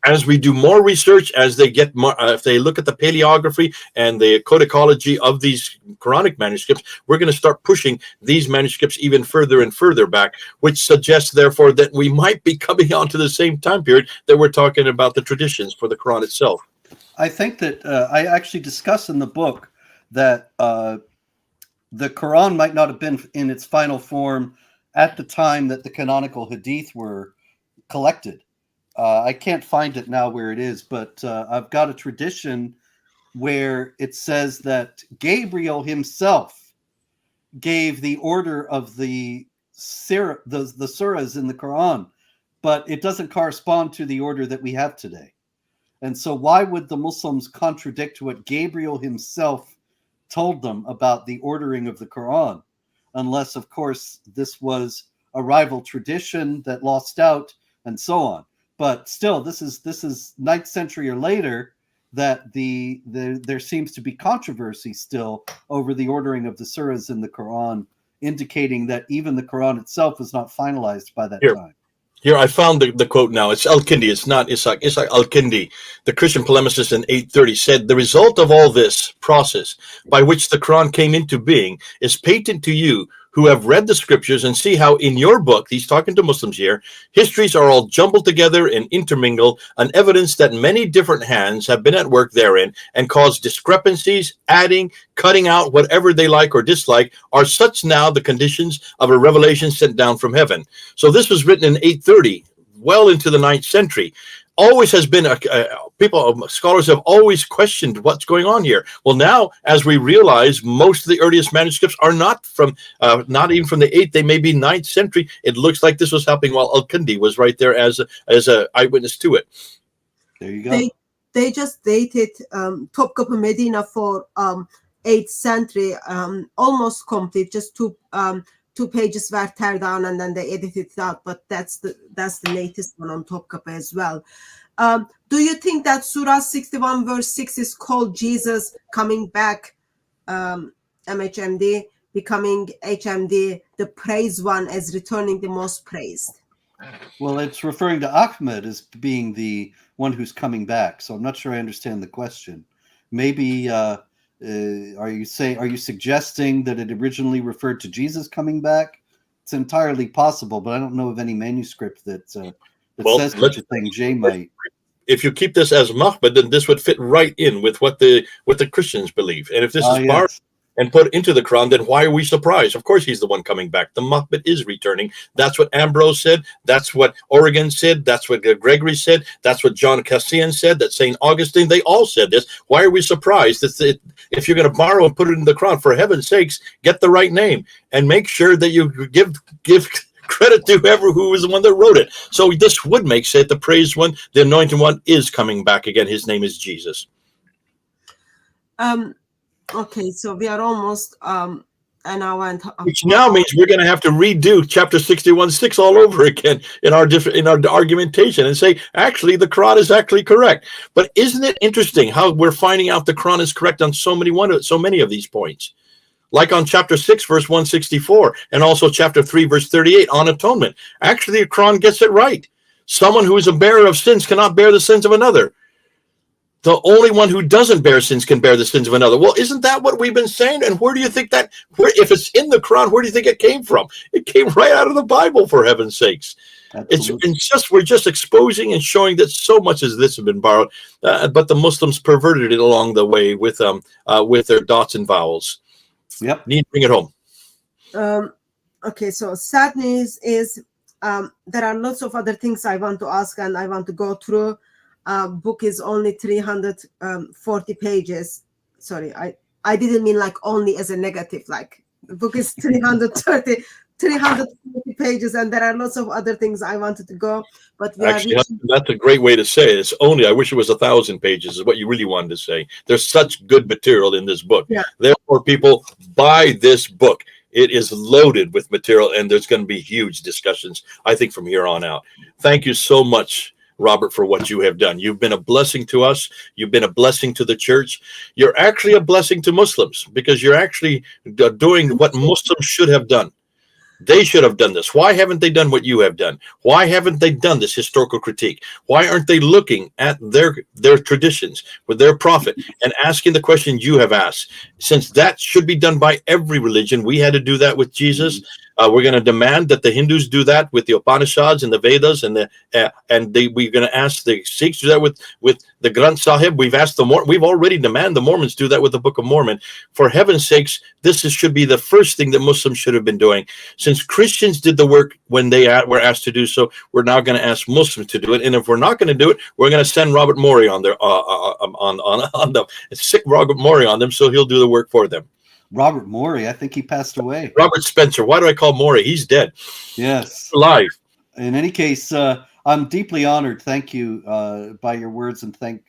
as we do more research, as they get more, if they look at the paleography and the codicology of these Quranic manuscripts, we're going to start pushing these manuscripts even further and further back, which suggests, therefore, that we might be coming on to the same time period that we're talking about the traditions for the Quran itself. I think that I actually discuss in the book that the Quran might not have been in its final form at the time that the canonical Hadith were collected. I can't find it now where it is, but I've got a tradition where it says that Gabriel himself gave the order of the surahs in the Quran, but it doesn't correspond to the order that we have today. And so why would the Muslims contradict what Gabriel himself told them about the ordering of the Quran? Unless, of course, this was a rival tradition that lost out and so on. But still, this is 9th century or later that there seems to be controversy still over the ordering of the surahs in the Quran, indicating that even the Quran itself was not finalized by that time. Here, I found the quote now. It's Al-Kindi. It's not Ishaq. Ishaq Al-Kindi, the Christian polemicist in 830, said, "The result of all this process by which the Quran came into being is patent to you who have read the scriptures and see how in your book," he's talking to Muslims here, "histories are all jumbled together and intermingled, an evidence that many different hands have been at work therein and caused discrepancies, adding, cutting out whatever they like or dislike, are such now the conditions of a revelation sent down from heaven." So this was written in 830, well into the 9th century. Always has been scholars have always questioned what's going on here. Well, now as we realize, most of the earliest manuscripts are not even from the 8th, they may be 9th century. It looks like this was happening while Al-Kindi was right there as a eyewitness to it. There you go. They just dated Topkapi Medina for 8th century, almost complete. Just two pages were teared down and then they edited it out. But that's the latest one on Topkapi as well. Do you think that Surah 61 verse 6 is called Jesus coming back, MHMD, becoming HMD, the praised one, as returning the most praised? Well, it's referring to Ahmed as being the one who's coming back. So I'm not sure I understand the question. Maybe are you suggesting that it originally referred to Jesus coming back? It's entirely possible, but I don't know of any manuscript that says such a thing. Jay might. If you keep this as Mahbad, then this would fit right in with what the Christians believe. And if this is borrowed and put into the Quran, then why are we surprised? Of course, he's the one coming back. The Mahbad is returning. That's what Ambrose said. That's what Origen said. That's what Gregory said. That's what John Cassian said. That St. Augustine, they all said this. Why are we surprised? If you're going to borrow and put it in the Quran, for heaven's sakes, get the right name and make sure that you give credit to who was the one that wrote it. So this would make sense. The praised one, the anointed one, is coming back again. His name is Jesus. Okay, so we are almost an hour and which now means we're going to have to redo chapter 61:6 all over again in our argumentation and say actually the Quran is actually correct. But isn't it interesting how we're finding out the Quran is correct on so many of these points? Like on chapter 6, verse 164, and also chapter 3, verse 38 on atonement. Actually, the Quran gets it right. Someone who is a bearer of sins cannot bear the sins of another. The only one who doesn't bear sins can bear the sins of another. Well, isn't that what we've been saying? And where do you think if it's in the Quran, where do you think it came from? It came right out of the Bible, for heaven's sakes. We're just exposing and showing that so much as this has been borrowed, but the Muslims perverted it along the way with their dots and vowels. Yep. Need to bring it home. Okay, so sad news is there are lots of other things I want to ask and I want to go through. Book is only 340 pages. Sorry, I didn't mean like only as a negative. Like the book is 340 pages, and there are lots of other things I wanted to go. But that's a great way to say it. It's only, I wish it was 1,000 pages is what you really wanted to say. There's such good material in this book. Yeah. Therefore, people, buy this book. It is loaded with material, and there's going to be huge discussions, I think, from here on out. Thank you so much. Robert, for what you have done. You've been a blessing to us. You've been a blessing to the church. You're actually a blessing to Muslims because you're actually doing what Muslims should have done. They should have done this. Why haven't they done what you have done? Why haven't they done this historical critique? Why aren't they looking at their traditions with their prophet and asking the question you have asked? Since that should be done by every religion, we had to do that with Jesus. We're going to demand that the Hindus do that with the Upanishads and the Vedas, and we're going to ask the Sikhs to do that with the Granth Sahib. We've asked we've already demanded the Mormons do that with the Book of Mormon. For heaven's sakes, should be the first thing that Muslims should have been doing. Since Christians did the work when they were asked to do so, we're now going to ask Muslims to do it. And if we're not going to do it, we're going to send Robert Morey on there on them, sick Robert Morey on them, so he'll do the work for them. Robert Morey, I think he passed away. Robert Spencer. Why do I call Morey? He's dead. Yes. Alive. In any case, I'm deeply honored. Thank you by your words, and thank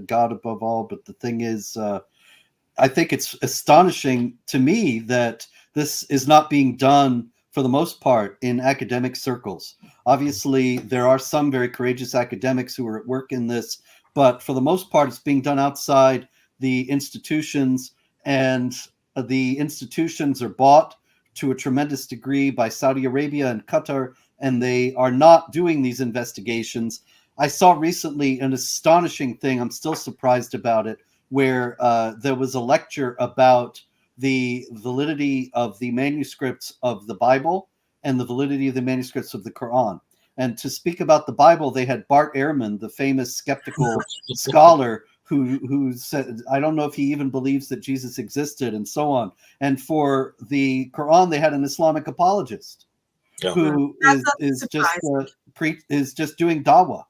God above all. But the thing is, I think it's astonishing to me that this is not being done for the most part in academic circles. Obviously, there are some very courageous academics who are at work in this, but for the most part, it's being done outside the institutions, and the institutions are bought to a tremendous degree by Saudi Arabia and Qatar, and they are not doing these investigations. I saw recently an astonishing thing. I'm still surprised about it, where there was a lecture about the validity of the manuscripts of the Bible and the validity of the manuscripts of the Quran. And to speak about the Bible, they had Bart Ehrman, the famous skeptical scholar, who said, I don't know if he even believes that Jesus existed, and so on. And for the Quran, they had an Islamic apologist who is just doing dawah.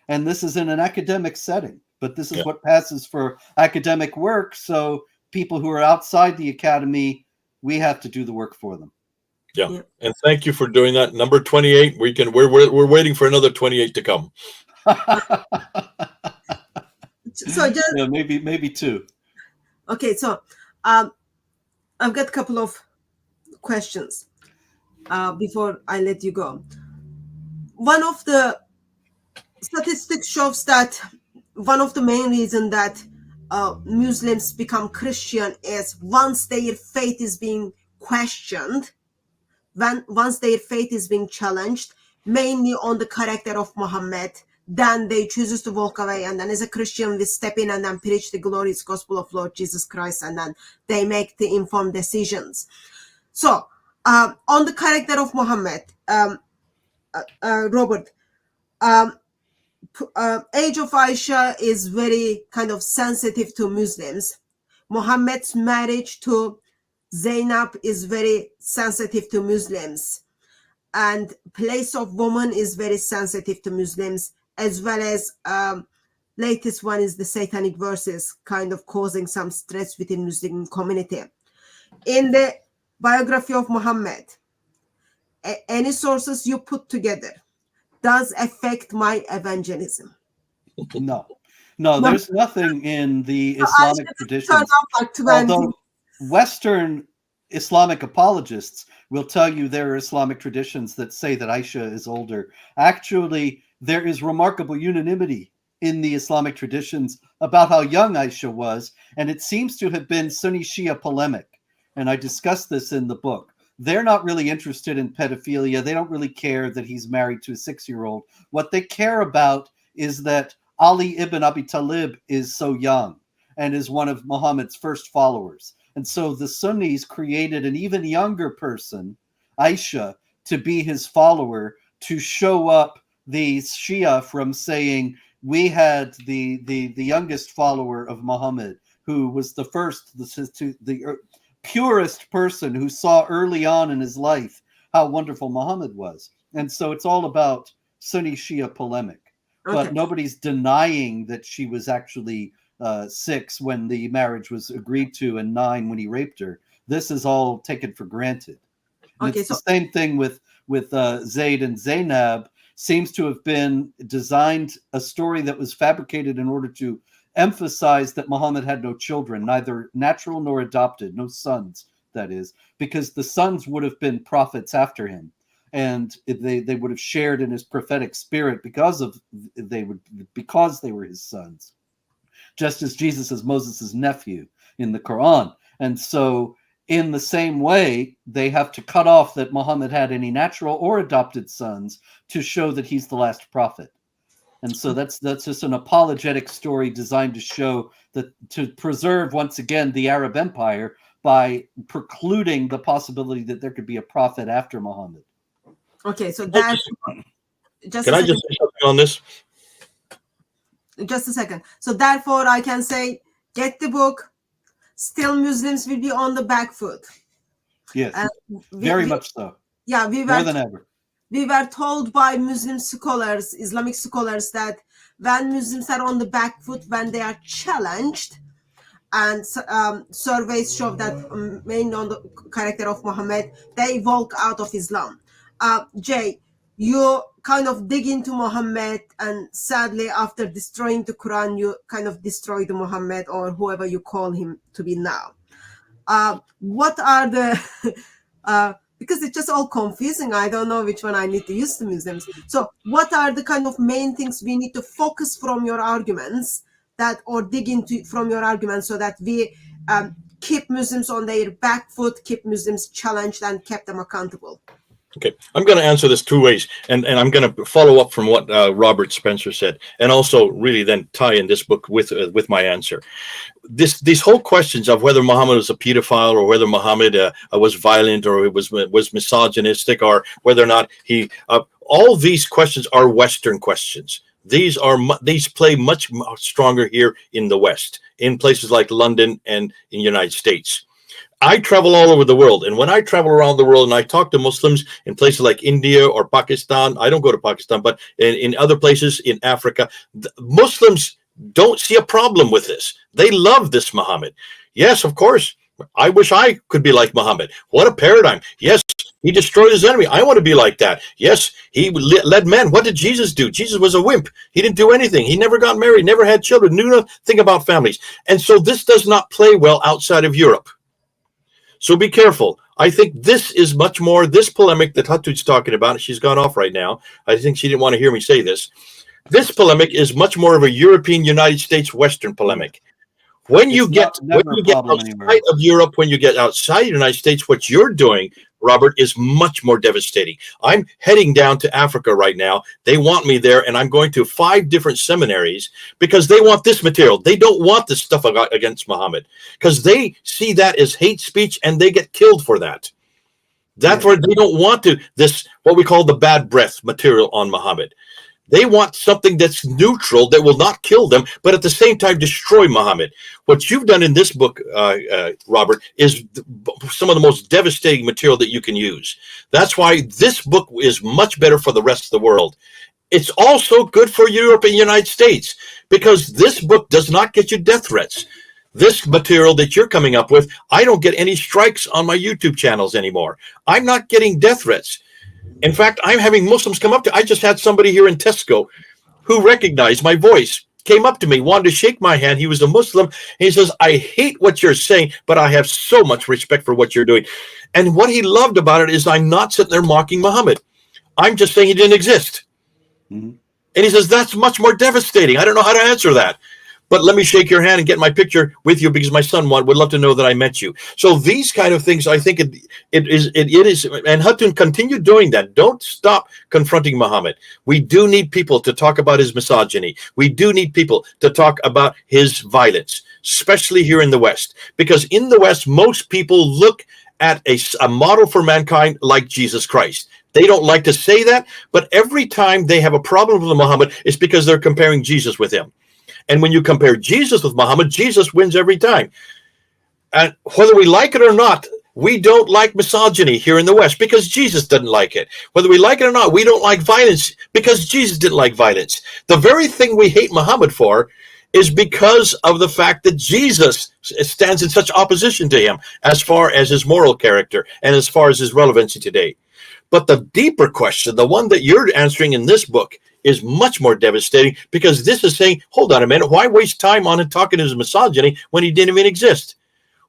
And this is in an academic setting, but this is what passes for academic work. So people who are outside the academy, we have to do the work for them. Yeah. And thank you for doing that. Number 28, we're waiting for another 28 to come. So just maybe two. Okay, so I've got a couple of questions before I let you go. One of the statistics shows that one of the main reasons that Muslims become Christian is once their faith is being questioned, once their faith is being challenged, mainly on the character of Muhammad, then they chooses to walk away, and then as a Christian we step in and then preach the glorious gospel of Lord Jesus Christ, and then they make the informed decisions. So on the character of Muhammad, Robert, age of Aisha is very kind of sensitive to Muslims. Muhammad's marriage to Zainab is very sensitive to Muslims, and place of woman is very sensitive to Muslims, as well as latest one is the satanic verses, kind of causing some stress within Muslim community. In the biography of Muhammad, any sources you put together does affect my evangelism? No, there's nothing in the Islamic traditions. Although Western Islamic apologists will tell you there are Islamic traditions that say that Aisha is older. Actually, there is remarkable unanimity in the Islamic traditions about how young Aisha was, and it seems to have been Sunni Shia polemic. And I discussed this in the book. They're not really interested in pedophilia. They don't really care that he's married to a 6-year-old. What they care about is that Ali ibn Abi Talib is so young and is one of Muhammad's first followers. And so the Sunnis created an even younger person, Aisha, to be his follower, to show up the Shia from saying, we had the youngest follower of Muhammad, who was the first, the purest person who saw early on in his life how wonderful Muhammad was. And so it's all about Sunni Shia polemic. Okay. But nobody's denying that she was actually 6 when the marriage was agreed to and 9 when he raped her. This is all taken for granted. Okay, it's the same thing with Zayd and Zainab. Seems to have been designed a story that was fabricated in order to emphasize that Muhammad had no children, neither natural nor adopted, no sons, that is, because the sons would have been prophets after him. and they would have shared in his prophetic spirit because they were his sons, just as Jesus is Moses' nephew in the Quran. And so in the same way, they have to cut off that Muhammad had any natural or adopted sons to show that he's the last prophet. And so that's just an apologetic story designed to show that, to preserve once again the Arab Empire by precluding the possibility that there could be a prophet after Muhammad. Okay, so that. Can I just say something on this? Just a second. So therefore, I can say, get the book. Still, Muslims will be on the back foot. Yes, very much so. Yeah, more than ever. We were told by Muslim scholars, Islamic scholars, that when Muslims are on the back foot, when they are challenged, and surveys show that mainly on the character of Muhammad, they walk out of Islam. Jay, you kind of dig into Muhammad, and sadly, after destroying the Quran, you kind of destroy the Muhammad, or whoever you call him to be now. What are the because it's just all confusing. I don't know which one I need to use to Muslims. So what are the kind of main things we need to focus from your arguments or dig into from your arguments, so that we keep Muslims on their back foot, keep Muslims challenged, and keep them accountable? Okay, I'm going to answer this two ways, and I'm going to follow up from what Robert Spencer said, and also really then tie in this book with my answer. These whole questions of whether Muhammad was a pedophile, or whether Muhammad was violent, or was misogynistic, or whether or not he all these questions are Western questions. These play much stronger here in the West, in places like London and in the United States. I travel all over the world, and when I travel around the world and I talk to Muslims in places like India or Pakistan, I don't go to Pakistan, but in other places in Africa, Muslims don't see a problem with this. They love this Muhammad. Yes, of course, I wish I could be like Muhammad. What a paradigm. Yes, he destroyed his enemy. I want to be like that. Yes, he led men. What did Jesus do? Jesus was a wimp. He didn't do anything. He never got married, never had children, knew nothing about families. And so this does not play well outside of Europe. So be careful. I think this is much more, this polemic that Hatut's talking about, she's gone off right now. I think she didn't want to hear me say this. This polemic is much more of a European, United States, Western polemic. When you get outside of Europe, when you get outside the United States, what you're doing, Robert, is much more devastating. I'm heading down to Africa right now. They want me there, and I'm going to 5 different seminaries because they want this material. They don't want this stuff against Muhammad because they see that as hate speech, and they get killed for that. That's where they don't want this, what we call the bad breath material on Muhammad. They want something that's neutral, that will not kill them, but at the same time destroy Muhammad. What you've done in this book, Robert, is some of the most devastating material that you can use. That's why this book is much better for the rest of the world. It's also good for Europe and the United States, because this book does not get you death threats. This material that you're coming up with, I don't get any strikes on my YouTube channels anymore. I'm not getting death threats. In fact, I'm having Muslims come up to, I just had somebody here in Tesco who recognized my voice, came up to me, wanted to shake my hand. He was a Muslim. And he says, I hate what you're saying, but I have so much respect for what you're doing. And what he loved about it is I'm not sitting there mocking Muhammad. I'm just saying he didn't exist. Mm-hmm. And he says, that's much more devastating. I don't know how to answer that. But let me shake your hand and get my picture with you because my son would love to know that I met you. So these kind of things, I think it is, and Hatun, continue doing that. Don't stop confronting Muhammad. We do need people to talk about his misogyny. We do need people to talk about his violence, especially here in the West. Because in the West, most people look at a model for mankind like Jesus Christ. They don't like to say that, but every time they have a problem with Muhammad, it's because they're comparing Jesus with him. And when you compare Jesus with Muhammad, Jesus wins every time. And whether we like it or not, we don't like misogyny here in the West because Jesus didn't like it. Whether we like it or not, we don't like violence because Jesus didn't like violence. The very thing we hate Muhammad for is because of the fact that Jesus stands in such opposition to him as far as his moral character and as far as his relevancy today. But the deeper question, the one that you're answering in this book, is much more devastating because this is saying, hold on a minute, why waste time on it talking to his misogyny when he didn't even exist?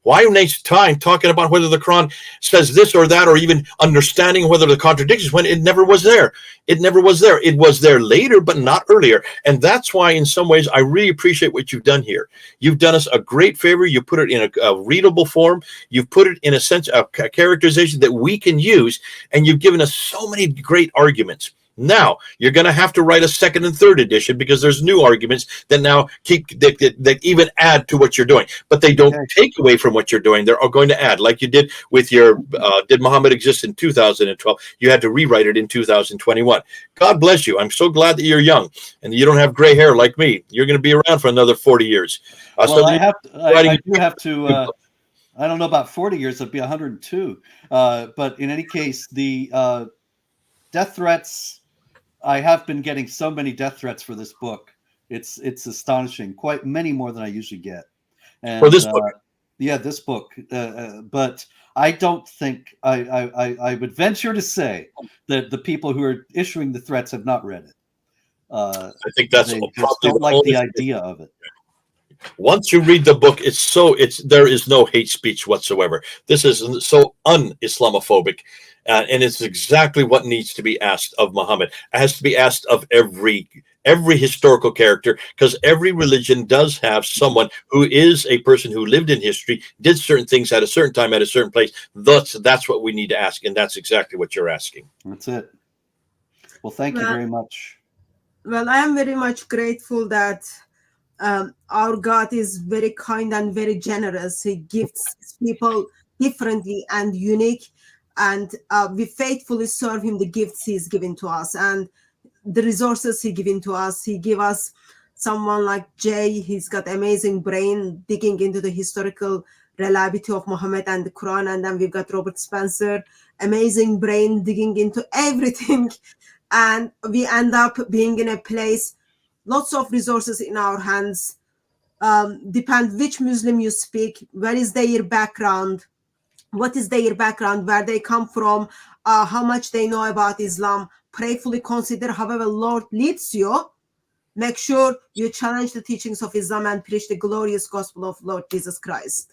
Why waste time talking about whether the Quran says this or that, or even understanding whether the contradictions, when it never was there? It never was there. It was there later, but not earlier. And that's why, in some ways, I really appreciate what you've done here. You've done us a great favor. You put it in a readable form. You've put it in a sense of characterization that we can use, and you've given us so many great arguments. Now you're going to have to write a second and third edition, because there's new arguments that now that even add to what you're doing, but they don't take away from what you're doing. They're going to add, like you did with your Did Muhammad Exist in 2012? You had to rewrite it in 2021. God bless you. I'm so glad that you're young and you don't have gray hair like me. You're going to be around for another 40 years. Well, I do have to. I don't know about 40 years. It'd be 102. But in any case, the death threats. I have been getting so many death threats for this book. It's astonishing. Quite many more than I usually get. And, for this book? Yeah, this book. But I don't think I would venture to say that the people who are issuing the threats have not read it. I think that's they probably don't like the idea of it. Once you read the book, there is no hate speech whatsoever. This is so un-Islamophobic, and it's exactly what needs to be asked of Muhammad. It has to be asked of every historical character, because every religion does have someone who is a person who lived in history, did certain things at a certain time, at a certain place. That's what we need to ask, and that's exactly what you're asking. That's it. Well, thank you very much. Well, I am very much grateful that our God is very kind and very generous. He gives people differently and unique, and we faithfully serve him the gifts he's given to us and the resources he given to us. He give us someone like Jay. He's got amazing brain digging into the historical reliability of Muhammad and the Quran. And then we've got Robert Spencer, amazing brain digging into everything. And we end up being in a place, lots of resources in our hands. Depend which Muslim you speak, where is their background, what is their background, where they come from, how much they know about Islam. Prayerfully consider however Lord leads you. Make sure you challenge the teachings of Islam and preach the glorious gospel of Lord Jesus Christ.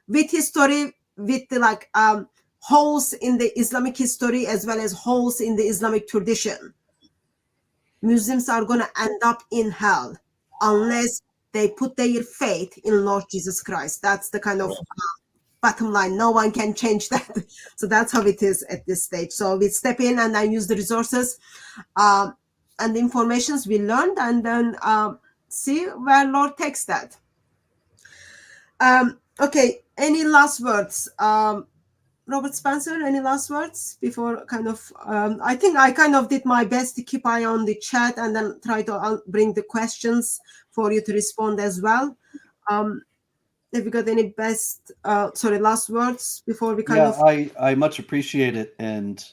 With history, with the holes in the Islamic history as well as holes in the Islamic tradition, Muslims are going to end up in hell unless they put their faith in Lord Jesus Christ. That's the kind of bottom line. No one can change that. So that's how it is at this stage. So we step in and I use the resources and the informations we learned, and then see where Lord takes that. Okay, any last words? Robert Spencer, any last words before I think I kind of did my best to keep eye on the chat and then try to bring the questions for you to respond as well. Have you got any last words before we I much appreciate it, and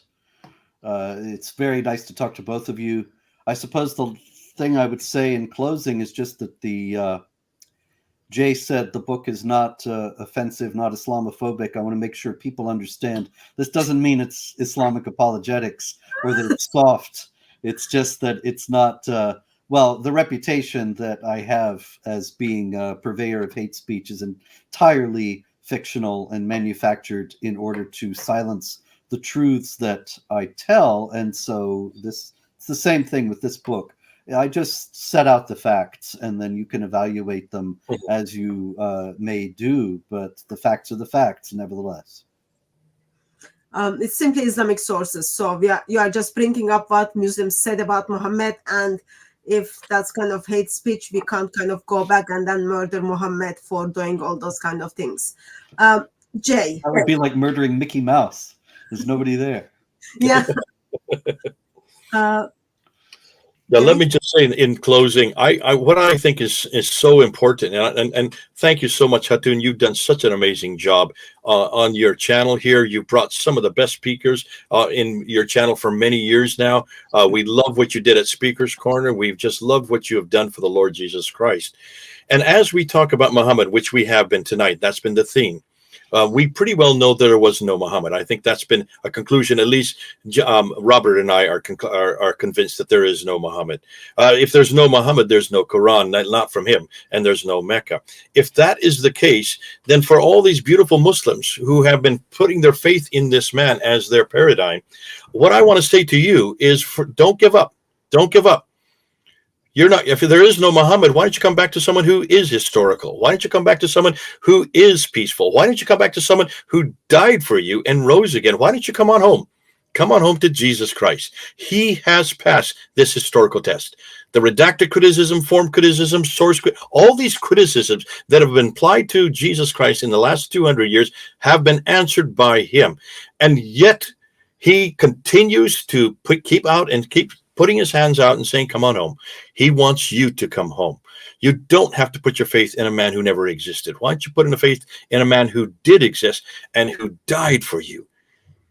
it's very nice to talk to both of you. I suppose the thing I would say in closing is just that Jay said the book is not offensive, not Islamophobic. I want to make sure people understand this doesn't mean it's Islamic apologetics or that it's soft. It's just that it's not, the reputation that I have as being a purveyor of hate speech is entirely fictional and manufactured in order to silence the truths that I tell. And so it's the same thing with this book. I just set out the facts, and then you can evaluate them as you may do. But the facts are the facts, nevertheless. It's simply Islamic sources. So you are just bringing up what Muslims said about Muhammad, and if that's kind of hate speech, we can't kind of go back and then murder Muhammad for doing all those kind of things. Jay, that would be like murdering Mickey Mouse. There's nobody there. Yeah. Now, let me just say in closing, what I think is so important, and thank you so much, Hatun. You've done such an amazing job on your channel here. You brought some of the best speakers in your channel for many years now. We love what you did at Speaker's Corner. We've just loved what you have done for the Lord Jesus Christ. And as we talk about Muhammad, which we have been tonight, that's been the theme. we pretty well know that there was no Muhammad. I think that's been a conclusion. At least Robert and I are convinced that there is no Muhammad. If there's no Muhammad, there's no Quran, not from him, and there's no Mecca. If that is the case, then for all these beautiful Muslims who have been putting their faith in this man as their paradigm, what I want to say to you is, don't give up. Don't give up. If there is no Muhammad, why don't you come back to someone who is historical? Why don't you come back to someone who is peaceful? Why don't you come back to someone who died for you and rose again? Why don't you come on home? Come on home to Jesus Christ. He has passed this historical test. The redacted criticism, form criticism, source, all these criticisms that have been applied to Jesus Christ in the last 200 years have been answered by him. And yet he continues to keep putting his hands out and saying, come on home. He wants you to come home. You don't have to put your faith in a man who never existed. Why don't you put in a faith in a man who did exist and who died for you?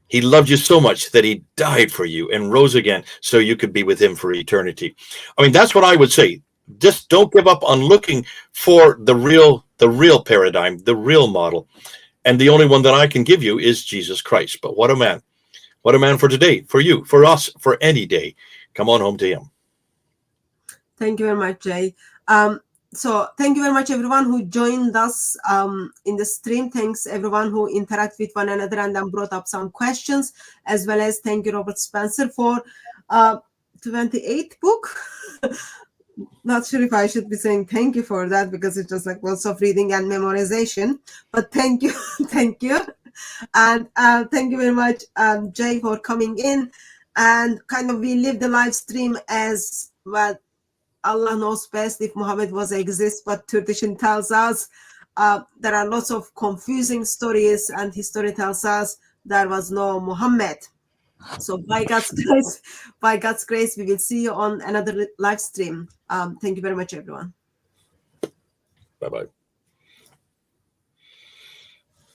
He loved you so much that he died for you and rose again so you could be with him for eternity. I mean, that's what I would say. Just don't give up on looking for the real paradigm, the real model. And the only one that I can give you is Jesus Christ. But what a man. What a man for today, for you, for us, for any day. Come on home to him. Thank you very much, Jay. So thank you very much, everyone who joined us in the stream. Thanks, everyone who interacted with one another and then brought up some questions, as well as thank you, Robert Spencer, for 28th book. Not sure if I should be saying thank you for that, because it's just like lots of reading and memorization. But thank you, thank you. And thank you very much, Jay, for coming in. And kind of we live the live stream as well. Allah knows best if Muhammad was exist, but tradition tells us there are lots of confusing stories, and history tells us there was no Muhammad. So by God's grace, we will see you on another live stream. Thank you very much, everyone. Bye-bye.